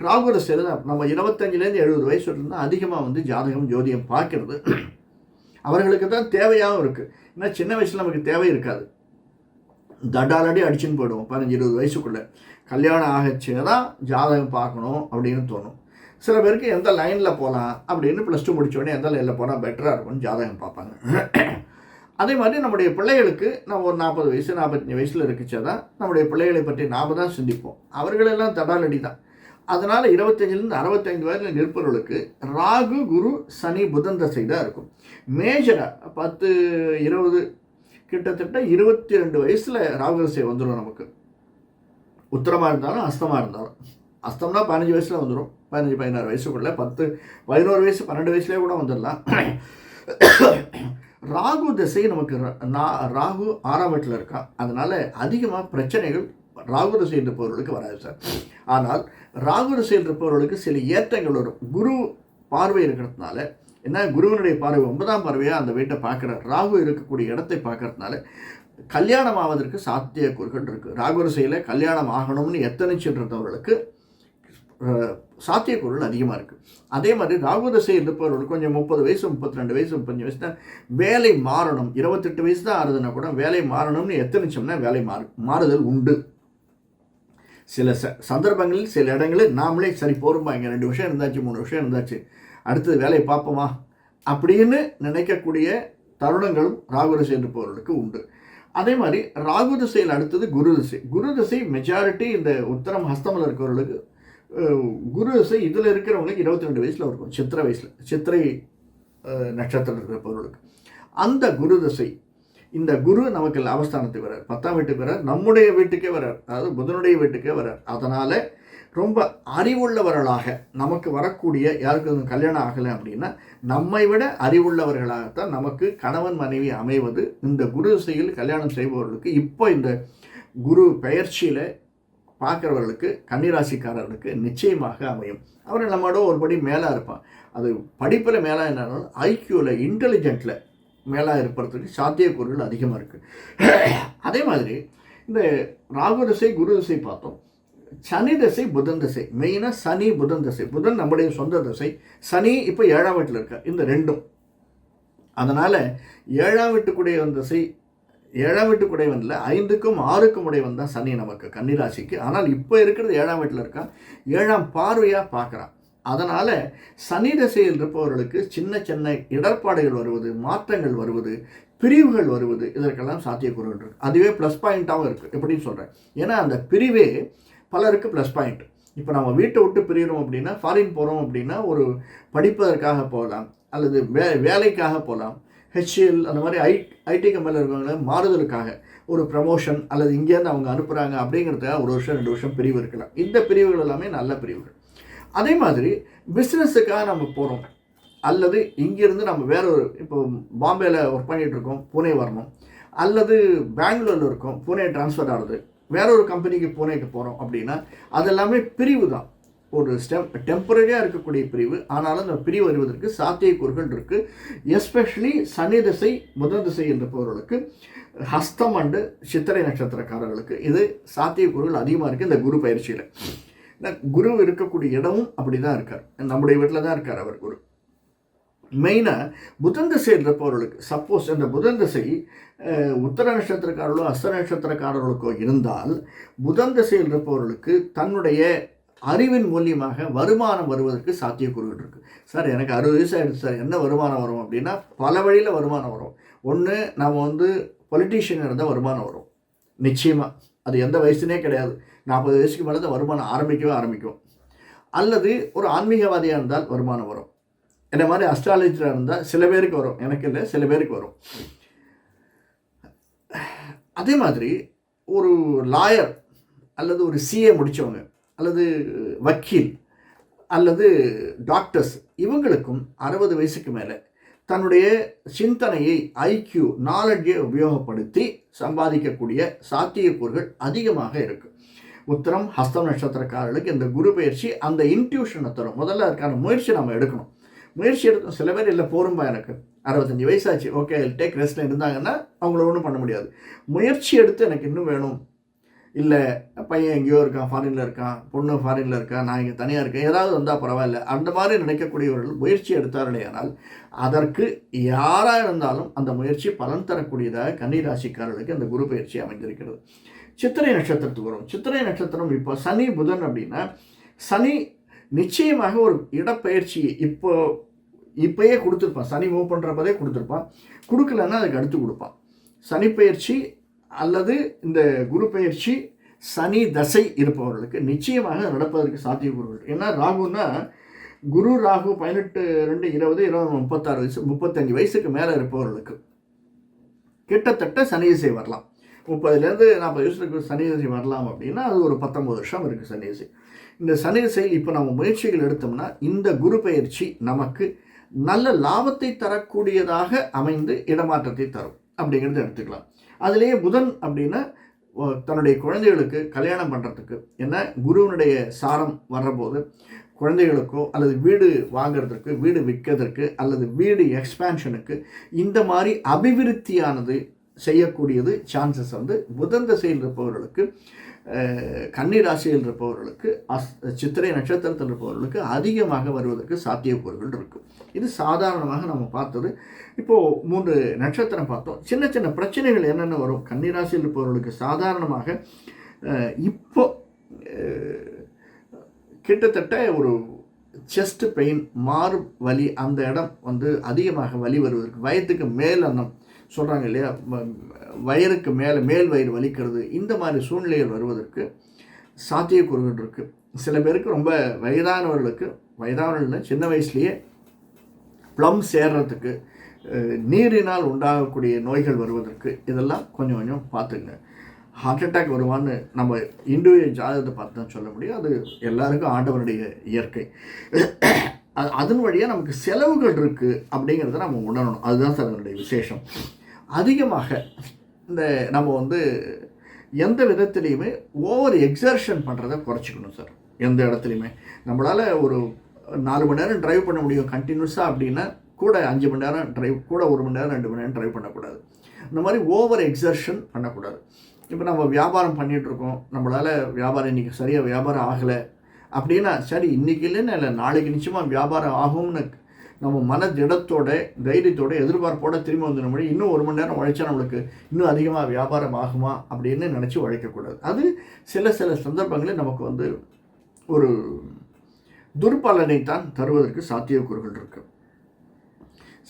ராகு திசையில் தான் நம்ம 25லேருந்து 70 வயசு இருந்தால் அதிகமாக ஜாதகம் ஜோதியம் பார்க்கறது அவர்களுக்கு தான் தேவையாகவும் இருக்குது. ஏன்னா சின்ன வயசில் நமக்கு தேவை இருக்காது, தடாலடி அடிச்சுன்னு போயிடுவோம். 15-20 வயசுக்குள்ளே கல்யாணம் ஆகிடுச்சுன்னா தான் ஜாதகம் பார்க்கணும் அப்படின்னு தோணும். சில பேருக்கு எந்த லைனில் போகலாம் அப்படின்னு +2 முடித்தோடனே எந்த லைனில் போனால் பெட்டராக இருக்கும்னு ஜாதகம் பார்ப்பாங்க. அதே மாதிரி நம்முடைய பிள்ளைகளுக்கு நம்ம ஒரு 40 வயசு 45 வயசில் இருக்குச்சா தான் நம்முடைய பிள்ளைகளை பற்றி நாம் தான் சிந்திப்போம். அவர்களெல்லாம் தடாலடி தான். அதனால் 25லேருந்து 65 வயதில் நிற்பவர்களுக்கு ராகு, குரு, சனி, புதன் தசை தான் இருக்கும். மேஜராக 10-20 கிட்டத்தட்ட 22 வயசில் ராகு தசை வந்துடும் நமக்கு. உத்தரமாக இருந்தாலும் அஸ்தமாக இருந்தாலும். அஸ்தம்னா 15 வயசில் வந்துடும், 15-16 வயசுக்குள்ளே, 10-11 வயசு 12 வயசுலேயே கூட வந்துடலாம். ராகு திசை நமக்கு ராகு 6ஆம் வீட்டில் இருக்கா, அதனால் அதிகமாக பிரச்சனைகள் ராகு திசை இருப்பவர்களுக்கு வராது சார். ஆனால் ராகு திசையில் இருப்பவர்களுக்கு சில ஏற்றங்கள் வரும். குரு பார்வை இருக்கிறதுனால, என்ன, குருவினுடைய பார்வை 9ஆம் பார்வையாக அந்த வீட்டை பார்க்குறார், ராகு இருக்கக்கூடிய இடத்தை பார்க்கறதுனால கல்யாணம் ஆவதற்கு சாத்தியக்கூறுகள் இருக்குது. ராகு திசையில் கல்யாணம் ஆகணும்னு எத்தனைச்சுன்றவர்களுக்கு சாத்தியக்கூறுகள் அதிகமாக இருக்குது. அதே மாதிரி ராகு திசை இருப்பவர்களுக்கு கொஞ்சம் 30 வயசு 32 வயசு 35 வயசு தான் வேலை மாறணும், 28 வயசு தான் ஆறுதுன்னா கூட வேலை மாறணும்னு எத்தனைச்சோம்னா வேலை மாறுதல் உண்டு. சில சந்தர்ப்பங்களில் சில இடங்களில் நாமளே சரி போருமா, இங்கே 2 விஷயம் இருந்தாச்சு 3 விஷயம் இருந்தாச்சு, அடுத்தது வேலையை பார்ப்போமா அப்படின்னு நினைக்கக்கூடிய தருணங்களும் ராகு திசை இருப்பவர்களுக்கு உண்டு. அதே மாதிரி ராகு திசையில் அடுத்தது குரு திசை. குரு திசை மெஜாரிட்டி இந்த உத்தரம் ஹஸ்தமில் இருக்கிறவர்களுக்கு, குரு திசை இதில் இருக்கிறவங்களுக்கு 22 வயசில் இருக்கும், சித்திரை நட்சத்திரம் இருக்கிறவர்களுக்கு. அந்த குரு திசை, இந்த குரு நமக்கு லாபஸ்தானத்துக்கு வரார், 10ஆம் வீட்டுக்கு வரார், நம்முடைய வீட்டுக்கே வரார், அதாவது புதனுடைய வீட்டுக்கே வரார். அதனால் ரொம்ப அறிவுள்ளவர்களாக நமக்கு வரக்கூடிய, யாருக்கு கல்யாணம் ஆகலை அப்படின்னா நம்மை விட அறிவுள்ளவர்களாகத்தான் நமக்கு கணவன் மனைவி அமைவது இந்த குரு திசையில் கல்யாணம் செய்பவர்களுக்கு. இப்போ இந்த குரு பெயர்ச்சியில் பார்க்குறவர்களுக்கு, கன்னிராசிக்காரர்களுக்கு நிச்சயமாக அமையும். அவர்கள் நம்மளோட ஒரு படி மேலே இருப்பான். அது படிப்பில் மேலே என்னாலும் ஐக்கியூவில், இன்டெலிஜென்ட்டில் மேலாக இருப்பதற்கு சாத்தியக்கூறுகள் அதிகமாக இருக்குது. அதே மாதிரி இந்த ராகு திசை குரு திசை பார்த்தோம். சனி திசை புதன் திசை, மெயினாக சனி புதன் திசை. புதன் நம்முடைய சொந்த திசை, சனி இப்போ 7ஆம் வீட்டில் இருக்கார். இந்த ரெண்டும் அதனால் 7ஆம் வீட்டுக்குடையவன் திசை, 7ஆம் வீட்டுக்குடையவன் இல்லை, 5க்கும் 6க்கும் உடையவன் தான் சனி நமக்கு கன்னிராசிக்கு. ஆனால் இப்போ இருக்கிறது 7ஆம் வீட்டில் இருக்கான், 7ஆம் பார்வையாக பார்க்குறான். அதனால் சனி திசையில் இருப்பவர்களுக்கு சின்ன சின்ன இடர்பாடுகள் வருவது, மாற்றங்கள் வருவது, பிரிவுகள் வருவது, இதற்கெல்லாம் சாத்தியக்கூறுகள் இருக்குது. அதுவே ப்ளஸ் பாயிண்ட்டாகவும் இருக்குது. எப்படின்னு சொல்கிறேன், ஏன்னா அந்த பிரிவே பலருக்கு ப்ளஸ் பாயிண்ட். இப்போ நம்ம வீட்டை விட்டு பிரிகிறோம் அப்படின்னா, ஃபாரின் போகிறோம் அப்படின்னா, ஒரு படிப்பதற்காக போகலாம், அல்லது வேலைக்காக போகலாம், ஹெச்எல் அந்த மாதிரி ஐடி கம்பெனியில் இருக்கவங்கள மாறுதலுக்காக ஒரு ப்ரமோஷன் அல்லது இங்கேருந்து அவங்க அனுப்புகிறாங்க அப்படிங்கிறதுக்காக 1 வருஷம் 2 வருஷம் பிரிவு இருக்கலாம். இந்த பிரிவுகள் எல்லாமே நல்ல பிரிவுகள். அதே மாதிரி பிஸ்னஸுக்காக நம்ம போகிறோம், அல்லது இங்கேருந்து நம்ம வேற ஒரு, இப்போ பாம்பேயில் ஒர்க் பண்ணிகிட்டு இருக்கோம், புனே வரணும், அல்லது பெங்களூரில் இருக்கோம், புனே ட்ரான்ஸ்ஃபர் ஆகுது, வேற ஒரு கம்பெனிக்கு புனேக்கு போகிறோம் அப்படின்னா அதெல்லாமே பிரிவு தான். ஒரு டெம்பரரியாக இருக்கக்கூடிய பிரிவு. ஆனாலும் அந்த பிரிவு வருவதற்கு சாத்தியக்கூறுகள் இருக்குது. எஸ்பெஷலி சனி திசை புதன் திசை என்றவர்களுக்கு, ஹஸ்தம் அண்டு சித்திரை நட்சத்திரக்காரர்களுக்கு இது சாத்தியக்கூறுகள் அதிகமாக இருக்குது. இந்த குரு பயிற்சியில் குரு இருக்கக்கூடிய இடமும் அப்படி தான் இருக்கார், நம்முடைய வீட்டில் தான் இருக்கார் அவர் குரு. மெயினாக புதன் திசையில் இருப்பவர்களுக்கு, சப்போஸ் இந்த புதன் திசை உத்தர நட்சத்திரக்காரர்களோ அஸ்த நட்சத்திரக்காரர்களுக்கோ இருந்தால், புதன் திசையில் இருப்பவர்களுக்கு தன்னுடைய அறிவின் மூலியமாக வருமானம் வருவதற்கு சாத்தியக்கூறுகள் இருக்குது. சார் எனக்கு 60 வயசு ஆகிடுச்சு சார், என்ன வருமானம் வரும் அப்படின்னா, பல வழியில் வருமானம் வரும். ஒன்று, நம்ம பொலிட்டீஷியன் இருந்தால் வருமானம் வரும் நிச்சயமாக, அது எந்த வயசுனே கிடையாது, 40 வயசுக்கு மேலே தான் வருமானம் ஆரம்பிக்கும். அல்லது ஒரு ஆன்மீகவாதியாக இருந்தால் வருமானம் வரும். என்ன மாதிரி அஸ்ட்ராலஜராக இருந்தால் சில பேருக்கு வரும், எனக்கு இல்லை, சில பேருக்கு வரும். அதே மாதிரி ஒரு லாயர் அல்லது ஒரு சிஏ முடித்தவங்க, அல்லது வக்கீல், அல்லது டாக்டர்ஸ், இவங்களுக்கும் 60 வயசுக்கு மேலே தன்னுடைய சிந்தனையை, ஐக்யூ, நாலெட்ஜை உபயோகப்படுத்தி சம்பாதிக்கக்கூடிய சாத்தியக்கூறுகள் அதிகமாக இருக்குது. உத்திரம் ஹஸ்தம் நட்சத்திரக்காரர்களுக்கு இந்த குரு பயிற்சி அந்த இன்ட்யூஷனை தரும். முதல்ல அதுக்கான முயற்சி நம்ம எடுக்கணும். முயற்சி எடுக்கணும். சில பேர் இல்லை போரும்பா எனக்கு 65 வயசாச்சு, ஓகே டேக் ரெஸ்ட்டில் இருந்தாங்கன்னா அவங்கள ஒன்றும் பண்ண முடியாது. முயற்சி எடுத்து எனக்கு இன்னும் வேணும், இல்லை பையன் எங்கேயோ இருக்கான், ஃபாரினில் இருக்கான், பொண்ணு ஃபாரினில் இருக்கான், நான் இங்கே தனியாக இருக்கேன், ஏதாவது வந்தால் பரவாயில்ல, அந்த மாதிரி நினைக்கக்கூடியவர்கள் முயற்சி எடுத்தார்களேயானால் அதற்கு யாராக இருந்தாலும் அந்த முயற்சி பலன் தரக்கூடியதாக கன்னிராசிக்காரர்களுக்கு அந்த குரு பயிற்சி அமைந்திருக்கிறது. சித்திரை நட்சத்திரத்துக்கு வரும். சித்திரை நட்சத்திரம் இப்போ சனி புதன் அப்படின்னா, சனி நிச்சயமாக ஒரு இடப்பெயர்ச்சி இப்போயே கொடுத்துருப்பான். சனி மூவ் பண்ணுறப்பதே கொடுத்துருப்பான். கொடுக்கலன்னா அதுக்கு அடுத்து கொடுப்பான். சனி பயிற்சி அல்லது இந்த குரு பயிற்சி சனி தசை இருப்பவர்களுக்கு நிச்சயமாக நடப்பதற்கு சாத்தியக்கூறுகள். ஏன்னா ராகுன்னா, குரு ராகு 18, 2, 20, 20, 36 வயசு, 35 வயசுக்கு மேலே இருப்பவர்களுக்கு கிட்டத்தட்ட சனி திசை வரலாம். 30லேருந்து 40 வயசுக்கு சனி திசை வரலாம் அப்படின்னா அது ஒரு 19 வருஷம் இருக்குது சனி திசை. இந்த சனி திசையில் இப்போ நம்ம முயற்சிகள் எடுத்தோம்னா இந்த குரு பயிற்சி நமக்கு நல்ல லாபத்தை தரக்கூடியதாக அமைந்து இடமாற்றத்தை தரும் அப்படிங்கிறத எடுத்துக்கலாம். அதுலேயே புதன் அப்படின்னா தன்னுடைய குழந்தைகளுக்கு கல்யாணம் பண்ணுறதுக்கு, ஏன்னா குருவனுடைய சாரம் வர்றபோது குழந்தைகளுக்கோ அல்லது வீடு வாங்கிறதுக்கு, வீடு விற்கிறதுக்கு, அல்லது வீடு எக்ஸ்பேன்ஷனுக்கு, இந்த மாதிரி அபிவிருத்தியானது செய்யக்கூடியது சான்சஸ் புதன் திசையில் இருப்பவர்களுக்கு, கன்னி ராசியில் இருப்பவர்களுக்கு, சித்திரை நட்சத்திரத்தில் இருப்பவர்களுக்கு அதிகமாக வருவதற்கு சாத்தியக்கூறுகள் இருக்குது. இது சாதாரணமாக நம்ம பார்த்தது. இப்போது 3 நட்சத்திரம் பார்த்தோம். சின்ன சின்ன பிரச்சனைகள் என்னென்ன வரும் கன்னி ராசியில் இருப்பவர்களுக்கு சாதாரணமாக இப்போ கிட்டத்தட்ட ஒரு செஸ்ட் பெயின், மாறு வலி, அந்த இடம் அதிகமாக வலி வருவதற்கு, வயதுக்கு மேல் அன்னம் சொல்கிறாங்க இல்லையா, வயிறுக்கு மேல் வயிறு வலிக்கிறது, இந்த மாதிரி சூழ்நிலைகள் வருவதற்கு சாத்தியக்கூறுகள் இருக்குது. சில பேருக்கு ரொம்ப வயதானவர்கள் சின்ன வயசுலேயே ப்ளம் சேர்றதுக்கு, நீரினால் உண்டாகக்கூடிய நோய்கள் வருவதற்கு, இதெல்லாம் கொஞ்சம் கொஞ்சம் பார்த்துங்க. ஹார்ட் அட்டாக் வருவான்னு நம்ம இண்டிவிஜுவல் ஜாதகத்தை பார்த்து தான் சொல்ல முடியும். அது எல்லாருக்கும் ஆண்டவனுடைய இயற்கை. அதன் வழியாக நமக்கு செலவுகள் இருக்குது அப்படிங்கிறத நம்ம உணரணும். அதுதான் சார் அதனுடைய விசேஷம். அதிகமாக இந்த நம்ம எந்த விதத்துலேயுமே ஓவர் எக்ஸர்ஷன் பண்ணுறதை குறைச்சிக்கணும் சார். எந்த இடத்துலையுமே நம்மளால் ஒரு 4 மணி நேரம் ட்ரைவ் பண்ண முடியும் கண்டினியூஸாக அப்படின்னா கூட 5 மணி நேரம் ட்ரைவ், கூட 1 மணி நேரம் 2 மணி நேரம் ட்ரைவ் பண்ணக்கூடாது. இந்த மாதிரி ஓவர் எக்ஸர்ஷன் பண்ணக்கூடாது. இப்போ நம்ம வியாபாரம் பண்ணிகிட்ருக்கோம், நம்மளால் வியாபாரம் இன்றைக்கி சரியாக வியாபாரம் ஆகலை அப்படின்னா, சரி இன்றைக்கி இல்லைன்னு இல்லை, நாளைக்கு நிச்சயமாக வியாபாரம் ஆகும்னு நம்ம மன திடத்தோட தைரியத்தோட எதிர்பார்ப்போட திரும்பி வந்து நம்ம இன்னும் 1 மணி நேரம் உழைச்சா நம்மளுக்கு இன்னும் அதிகமாக வியாபாரம் ஆகுமா அப்படின்னு நினச்சி உழைக்கக்கூடாது. அது சில சந்தர்ப்பங்களில் நமக்கு வந்து ஒரு துர்பலனை தான் தருவதற்கு சாத்தியக்கூறுகள் இருக்குது.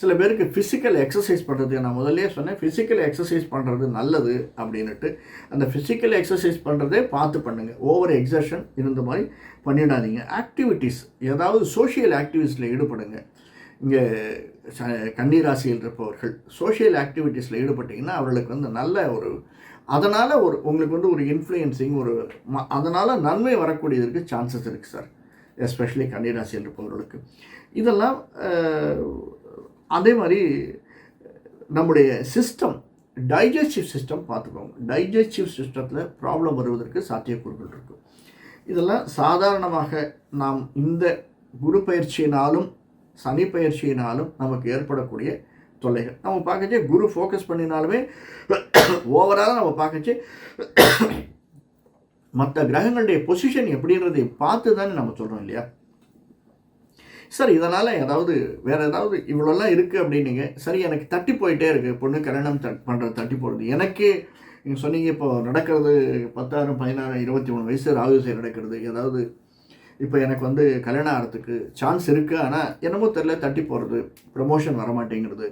சில பேருக்கு ஃபிசிக்கல் எக்ஸசைஸ் பண்ணுறது, நான் முதல்லே சொன்னேன் ஃபிசிக்கல் எக்ஸசைஸ் பண்ணுறது நல்லது அப்படின்ட்டு. அந்த ஃபிசிக்கல் எக்ஸசைஸ் பண்ணுறதே பார்த்து பண்ணுங்கள், ஓவர் எக்ஸர்ஷன் இருந்த மாதிரி பண்ணிடாதீங்க. ஆக்டிவிட்டீஸ், ஏதாவது சோஷியல் ஆக்டிவிட்டீஸில் ஈடுபடுங்க. இங்கே கன்னிராசியில் இருப்பவர்கள் சோஷியல் ஆக்டிவிட்டீஸில் ஈடுபட்டிங்கன்னா அவர்களுக்கு வந்து நல்ல ஒரு, அதனால் உங்களுக்கு வந்து ஒரு இன்ஃப்ளூயன்சிங், அதனால் நன்மை வரக்கூடியதற்கு சான்சஸ் இருக்குது சார், எஸ்பெஷலி கன்னிராசியில் இருப்பவர்களுக்கு. இதெல்லாம் அதே மாதிரி நம்முடைய சிஸ்டம், டைஜஸ்டிவ் சிஸ்டம் பார்த்துக்கோங்க. டைஜஸ்டிவ் சிஸ்டத்தில் ப்ராப்ளம் வருவதற்கு சாத்தியக்கூறுகள் இருக்குது. இதெல்லாம் சாதாரணமாக நாம் இந்த குரு பயிற்சியினாலும் சனி பயிற்சியினாலும் நமக்கு ஏற்படக்கூடிய தொல்லைகள். நம்ம பார்க்கச்சே குரு ஃபோக்கஸ் பண்ணினாலுமே ஓவராலாக நம்ம பார்க்கச்சே மற்ற கிரகங்களுடைய பொசிஷன் எப்படின்றதை பார்த்து தானே நம்ம சொல்கிறோம் இல்லையா சார். இதனால் ஏதாவது வேறு ஏதாவது இவ்வளோலாம் இருக்குது அப்படின்னீங்க, சரி எனக்கு தட்டி போயிட்டே இருக்குது, பொண்ணு கல்யாணம் பண்ணுறது தட்டி போகிறது. எனக்கே நீங்கள் சொன்னீங்க இப்போ நடக்கிறது 16, 16, 23 வயசு ராகுசை நடக்கிறது. ஏதாவது இப்போ எனக்கு வந்து கல்யாணம் ஆகிறதுக்கு சான்ஸ் இருக்குது, ஆனால் என்னமோ தெரியல தட்டி போகிறது, ப்ரமோஷன் வரமாட்டேங்கிறது,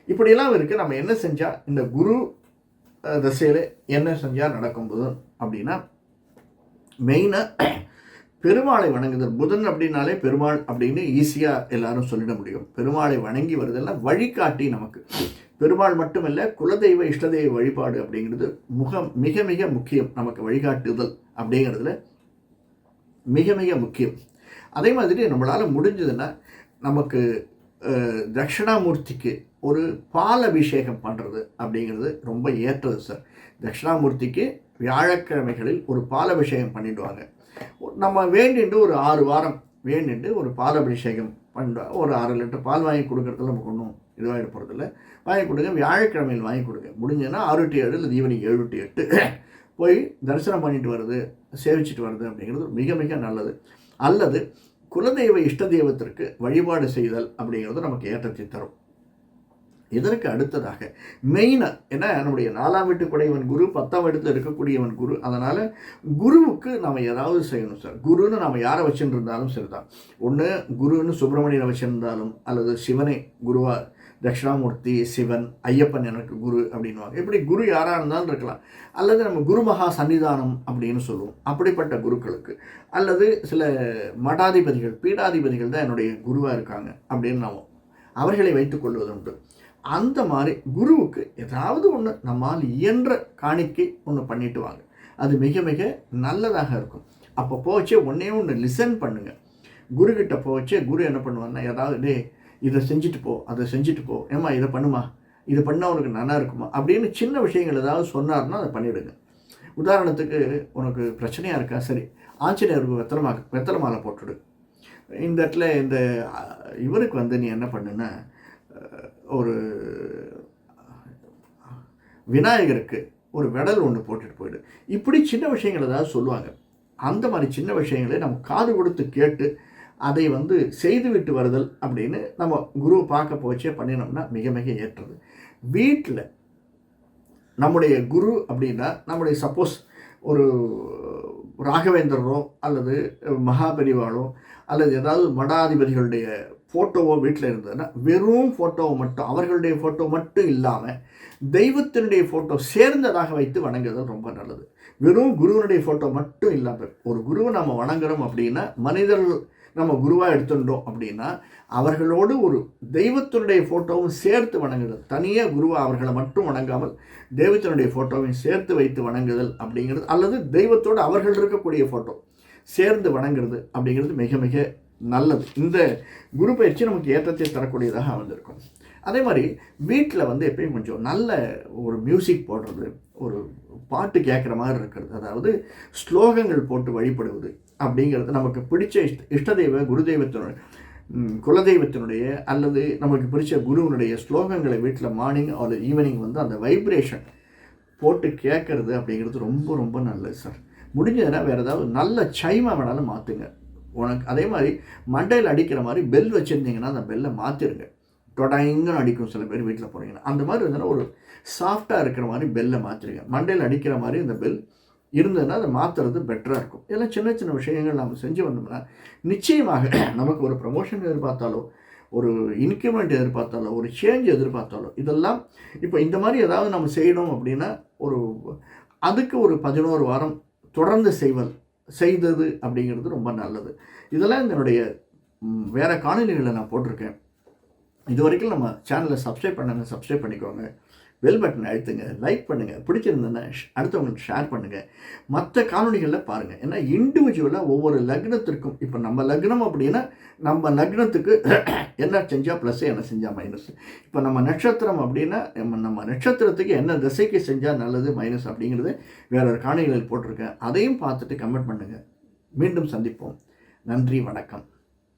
இப்படியெல்லாம் இருக்குது. நம்ம என்ன செஞ்சால் இந்த குரு தசையில் என்ன செஞ்சால் நடக்கும்போது அப்படின்னா, மெயினாக பெருமாளை வணங்குதல். புதன் அப்படின்னாலே பெருமாள் அப்படின்னு ஈஸியாக எல்லாரும் சொல்லிட முடியும். பெருமாளை வணங்கி வருதெல்லாம் வழிகாட்டி நமக்கு. பெருமாள் மட்டுமல்ல, குலதெய்வ இஷ்டதெய்வ வழிபாடு அப்படிங்கிறது மிக மிக முக்கியம். நமக்கு வழிகாட்டுதல் அப்படிங்கிறதுல மிக மிக முக்கியம். அதே மாதிரி நம்மளால் முடிஞ்சதுன்னா நமக்கு தட்சிணாமூர்த்திக்கு ஒரு பால் அபிஷேகம் பண்ணுறது அப்படிங்கிறது ரொம்ப ஏற்றது சார். தட்சிணாமூர்த்திக்கு வியாழக்கிழமைகளில் ஒரு பால் அபிஷேகம் பண்ணிவிடுவாங்க. நம்ம வேண்டிட்டு ஒரு 6 வாரம் வேண்டிட்டு ஒரு பால் அபிஷேகம் பண்ணுறோம். ஒரு 1/2 லிட்டர் பால் வாங்கி கொடுக்குறதுல நமக்கு ஒன்றும் இதுவாகிட போகிறதில்ல. வாங்கி கொடுங்க, வியாழக்கிழமையில் வாங்கி கொடுங்க. முடிஞ்சதுன்னா 6 to 7 இல்லை ஈவினிங் 7 to 8 போய் தரிசனம் பண்ணிட்டு வருது, சேவிச்சிட்டு வருது அப்படிங்கிறது மிக மிக நல்லது. அல்லது குலதெய்வ இஷ்ட தெய்வத்திற்கு வழிபாடு செய்தல் அப்படிங்கிறது நமக்கு ஏற்றத்தை தரும். இதற்கு அடுத்ததாக மெயினாக ஏன்னா நம்முடைய 4ஆம் வீட்டுக்குடையவன் குரு, 10ஆம் இடத்துல இருக்கக்கூடியவன் குரு. அதனால் குருவுக்கு நம்ம ஏதாவது செய்யணும் சார். குருன்னு நம்ம யாரை வச்சுட்டு இருந்தாலும் சரிதான். ஒன்று குருன்னு சுப்பிரமணியனை வச்சுருந்தாலும், அல்லது சிவனை குருவா, தட்சிணாமூர்த்தி, சிவன், ஐயப்பன் எனக்கு குரு அப்படின்வாங்க. இப்படி குரு யாராக இருந்தாலும் இருக்கலாம். அல்லது நம்ம குருமகா சன்னிதானம் அப்படின்னு சொல்லுவோம். அப்படிப்பட்ட குருக்களுக்கு, அல்லது சில மடாதிபதிகள், பீடாதிபதிகள் தான் என்னுடைய குருவாக இருக்காங்க அப்படின்னு நாம் அவர்களை வைத்துக்கொள்வது உண்டு. அந்த மாதிரி குருவுக்கு ஏதாவது ஒன்று நம்மால் இயன்ற காணிக்கை ஒன்று பண்ணிட்டு வாங்க. அது மிக மிக நல்லதாக இருக்கும். அப்போ போச்சே ஒன்று லிசன் பண்ணுங்கள். குருக்கிட்ட போச்சே குரு என்ன பண்ணுவாங்கன்னா, ஏதாவது இதை செஞ்சுட்டு போ, அதை செஞ்சுட்டு போ, ஏம்மா இதை பண்ணுமா, இது பண்ணால் உனக்கு நல்லா இருக்குமா அப்படின்னு சின்ன விஷயங்கள் ஏதாவது சொன்னார்னா அதை பண்ணிவிடுங்க. உதாரணத்துக்கு உனக்கு பிரச்சனையாக இருக்கா, சரி ஆஞ்சநேயருக்கு வெத்தலை மாலை போட்டுடு. இந்த இடத்துல இந்த இவருக்கு வந்து நீ என்ன பண்ணுன்னா, ஒரு விநாயகருக்கு ஒரு விடல் ஒன்று போட்டுட்டு போயிடு. இப்படி சின்ன விஷயங்கள் ஏதாவது சொல்லுவாங்க. அந்த மாதிரி சின்ன விஷயங்களை நம்ம காது கொடுத்து கேட்டு அதை வந்து செய்துவிட்டு வருதல் அப்படின்னு நம்ம குரு பார்க்க போச்சே பண்ணினோம்னா மிக மிக ஏற்றது. வீட்டில் நம்முடைய குரு அப்படின்னா, நம்முடைய சப்போஸ் ஒரு ராகவேந்திரரோ அல்லது மகாபரிவாளோ அல்லது ஏதாவது மடாதிபதிகளுடைய ஃபோட்டோவோ வீட்டில் இருந்ததுன்னா, வெறும் ஃபோட்டோவை மட்டும், அவர்களுடைய ஃபோட்டோ மட்டும் இல்லாமல் தெய்வத்தினுடைய ஃபோட்டோ சேர்ந்ததாக வைத்து வணங்குறது ரொம்ப நல்லது. வெறும் குருவனுடைய ஃபோட்டோ மட்டும் இல்லாமல், ஒரு குருவை நம்ம வணங்குறோம் அப்படின்னா, மனிதர்கள் நம்ம குருவாக எடுத்துட்டோம் அப்படின்னா அவர்களோடு ஒரு தெய்வத்தினுடைய ஃபோட்டோவும் சேர்த்து வணங்குதல். தனியாக குருவாக அவர்களை மட்டும் வணங்காமல் தெய்வத்தினுடைய ஃபோட்டோவையும் சேர்த்து வைத்து வணங்குதல் அப்படிங்கிறது, அல்லது தெய்வத்தோடு அவர்கள் இருக்கக்கூடிய ஃபோட்டோ சேர்ந்து வணங்குறது அப்படிங்கிறது மிக மிக நல்லது. இந்த குரு பயிற்சி நமக்கு ஏற்றத்தை தரக்கூடியதாக அமைந்திருக்கும். அதே மாதிரி வீட்டில் வந்து எப்பயும் கொஞ்சம் நல்ல ஒரு மியூசிக் போடுறது, ஒரு பாட்டு கேட்குற மாதிரி இருக்கிறது, அதாவது ஸ்லோகங்கள் போட்டு வழிபடுவது அப்படிங்கிறது நமக்கு பிடிச்ச இஷ்ட தெய்வ குரு தெய்வத்தினுடைய குலதெய்வத்தினுடைய அல்லது நமக்கு பிடிச்ச குருவினுடைய ஸ்லோகங்களை வீட்டில் மார்னிங் ஆர் ஈவினிங் வந்து அந்த வைப்ரேஷன் போட்டு கேட்குறது அப்படிங்கிறது ரொம்ப ரொம்ப நல்லது சார். முடிஞ்சதுன்னா வேறு ஏதாவது நல்ல சைமாக வேணாலும் மாற்றுங்க. உனக்கு அதே மாதிரி மண்டையில் அடிக்கிற மாதிரி பெல் வச்சுருந்தீங்கன்னா அந்த பெல்லை மாற்றிடுங்க. டொடைங்கன்னு அடிக்கும் சில பேர் வீட்டில் போகிறீங்கன்னா. அந்த மாதிரி இருந்ததுன்னா ஒரு சாஃப்டாக இருக்கிற மாதிரி பெல்லை மாற்றிடுங்க. மண்டையில் அடிக்கிற மாதிரி இந்த பெல் இருந்ததுன்னா அதை மாற்றுறது பெட்டராக இருக்கும். இதெல்லாம் சின்ன சின்ன விஷயங்கள் நம்ம செஞ்சு வந்தோம்னா நிச்சயமாக நமக்கு ஒரு ப்ரமோஷன் எதிர்பார்த்தாலோ, ஒரு இன்க்ரிமெண்ட் எதிர்பார்த்தாலோ, ஒரு சேஞ்ச் எதிர்பார்த்தாலோ, இதெல்லாம் இப்போ இந்த மாதிரி ஏதாவது நம்ம செய்யணும் அப்படின்னா அதுக்கு ஒரு 11 வாரம் தொடர்ந்து செய்தது அப்படிங்கிறது ரொம்ப நல்லது. இதெல்லாம் என்னுடைய வேறு காணொலிகளை நான் போட்டிருக்கேன். இது வரைக்கும் நம்ம சேனலை சப்ஸ்கிரைப் பண்ணிக்கோங்க. பெல் பட்டன் அழுத்துங்க, லைக் பண்ணுங்கள், பிடிச்சிருந்தேன்னா அடுத்தவங்களுக்கு ஷேர் பண்ணுங்கள், மற்ற காணொலிகளில் பாருங்கள். ஏன்னா இண்டிவிஜுவலாக ஒவ்வொரு லக்னத்திற்கும் இப்போ நம்ம லக்னம் அப்படின்னா நம்ம லக்னத்துக்கு என்ன செஞ்சால் ப்ளஸ், என்ன செஞ்சால் மைனஸ். இப்போ நம்ம நட்சத்திரம் அப்படின்னா நம்ம நட்சத்திரத்துக்கு என்ன திசைக்கு செஞ்சால் நல்லது மைனஸ் அப்படிங்கிறது வேற ஒரு காணொலிகளில் போட்டிருக்கேன். அதையும் பார்த்துட்டு கமெண்ட் பண்ணுங்கள். மீண்டும் சந்திப்போம். நன்றி, வணக்கம்.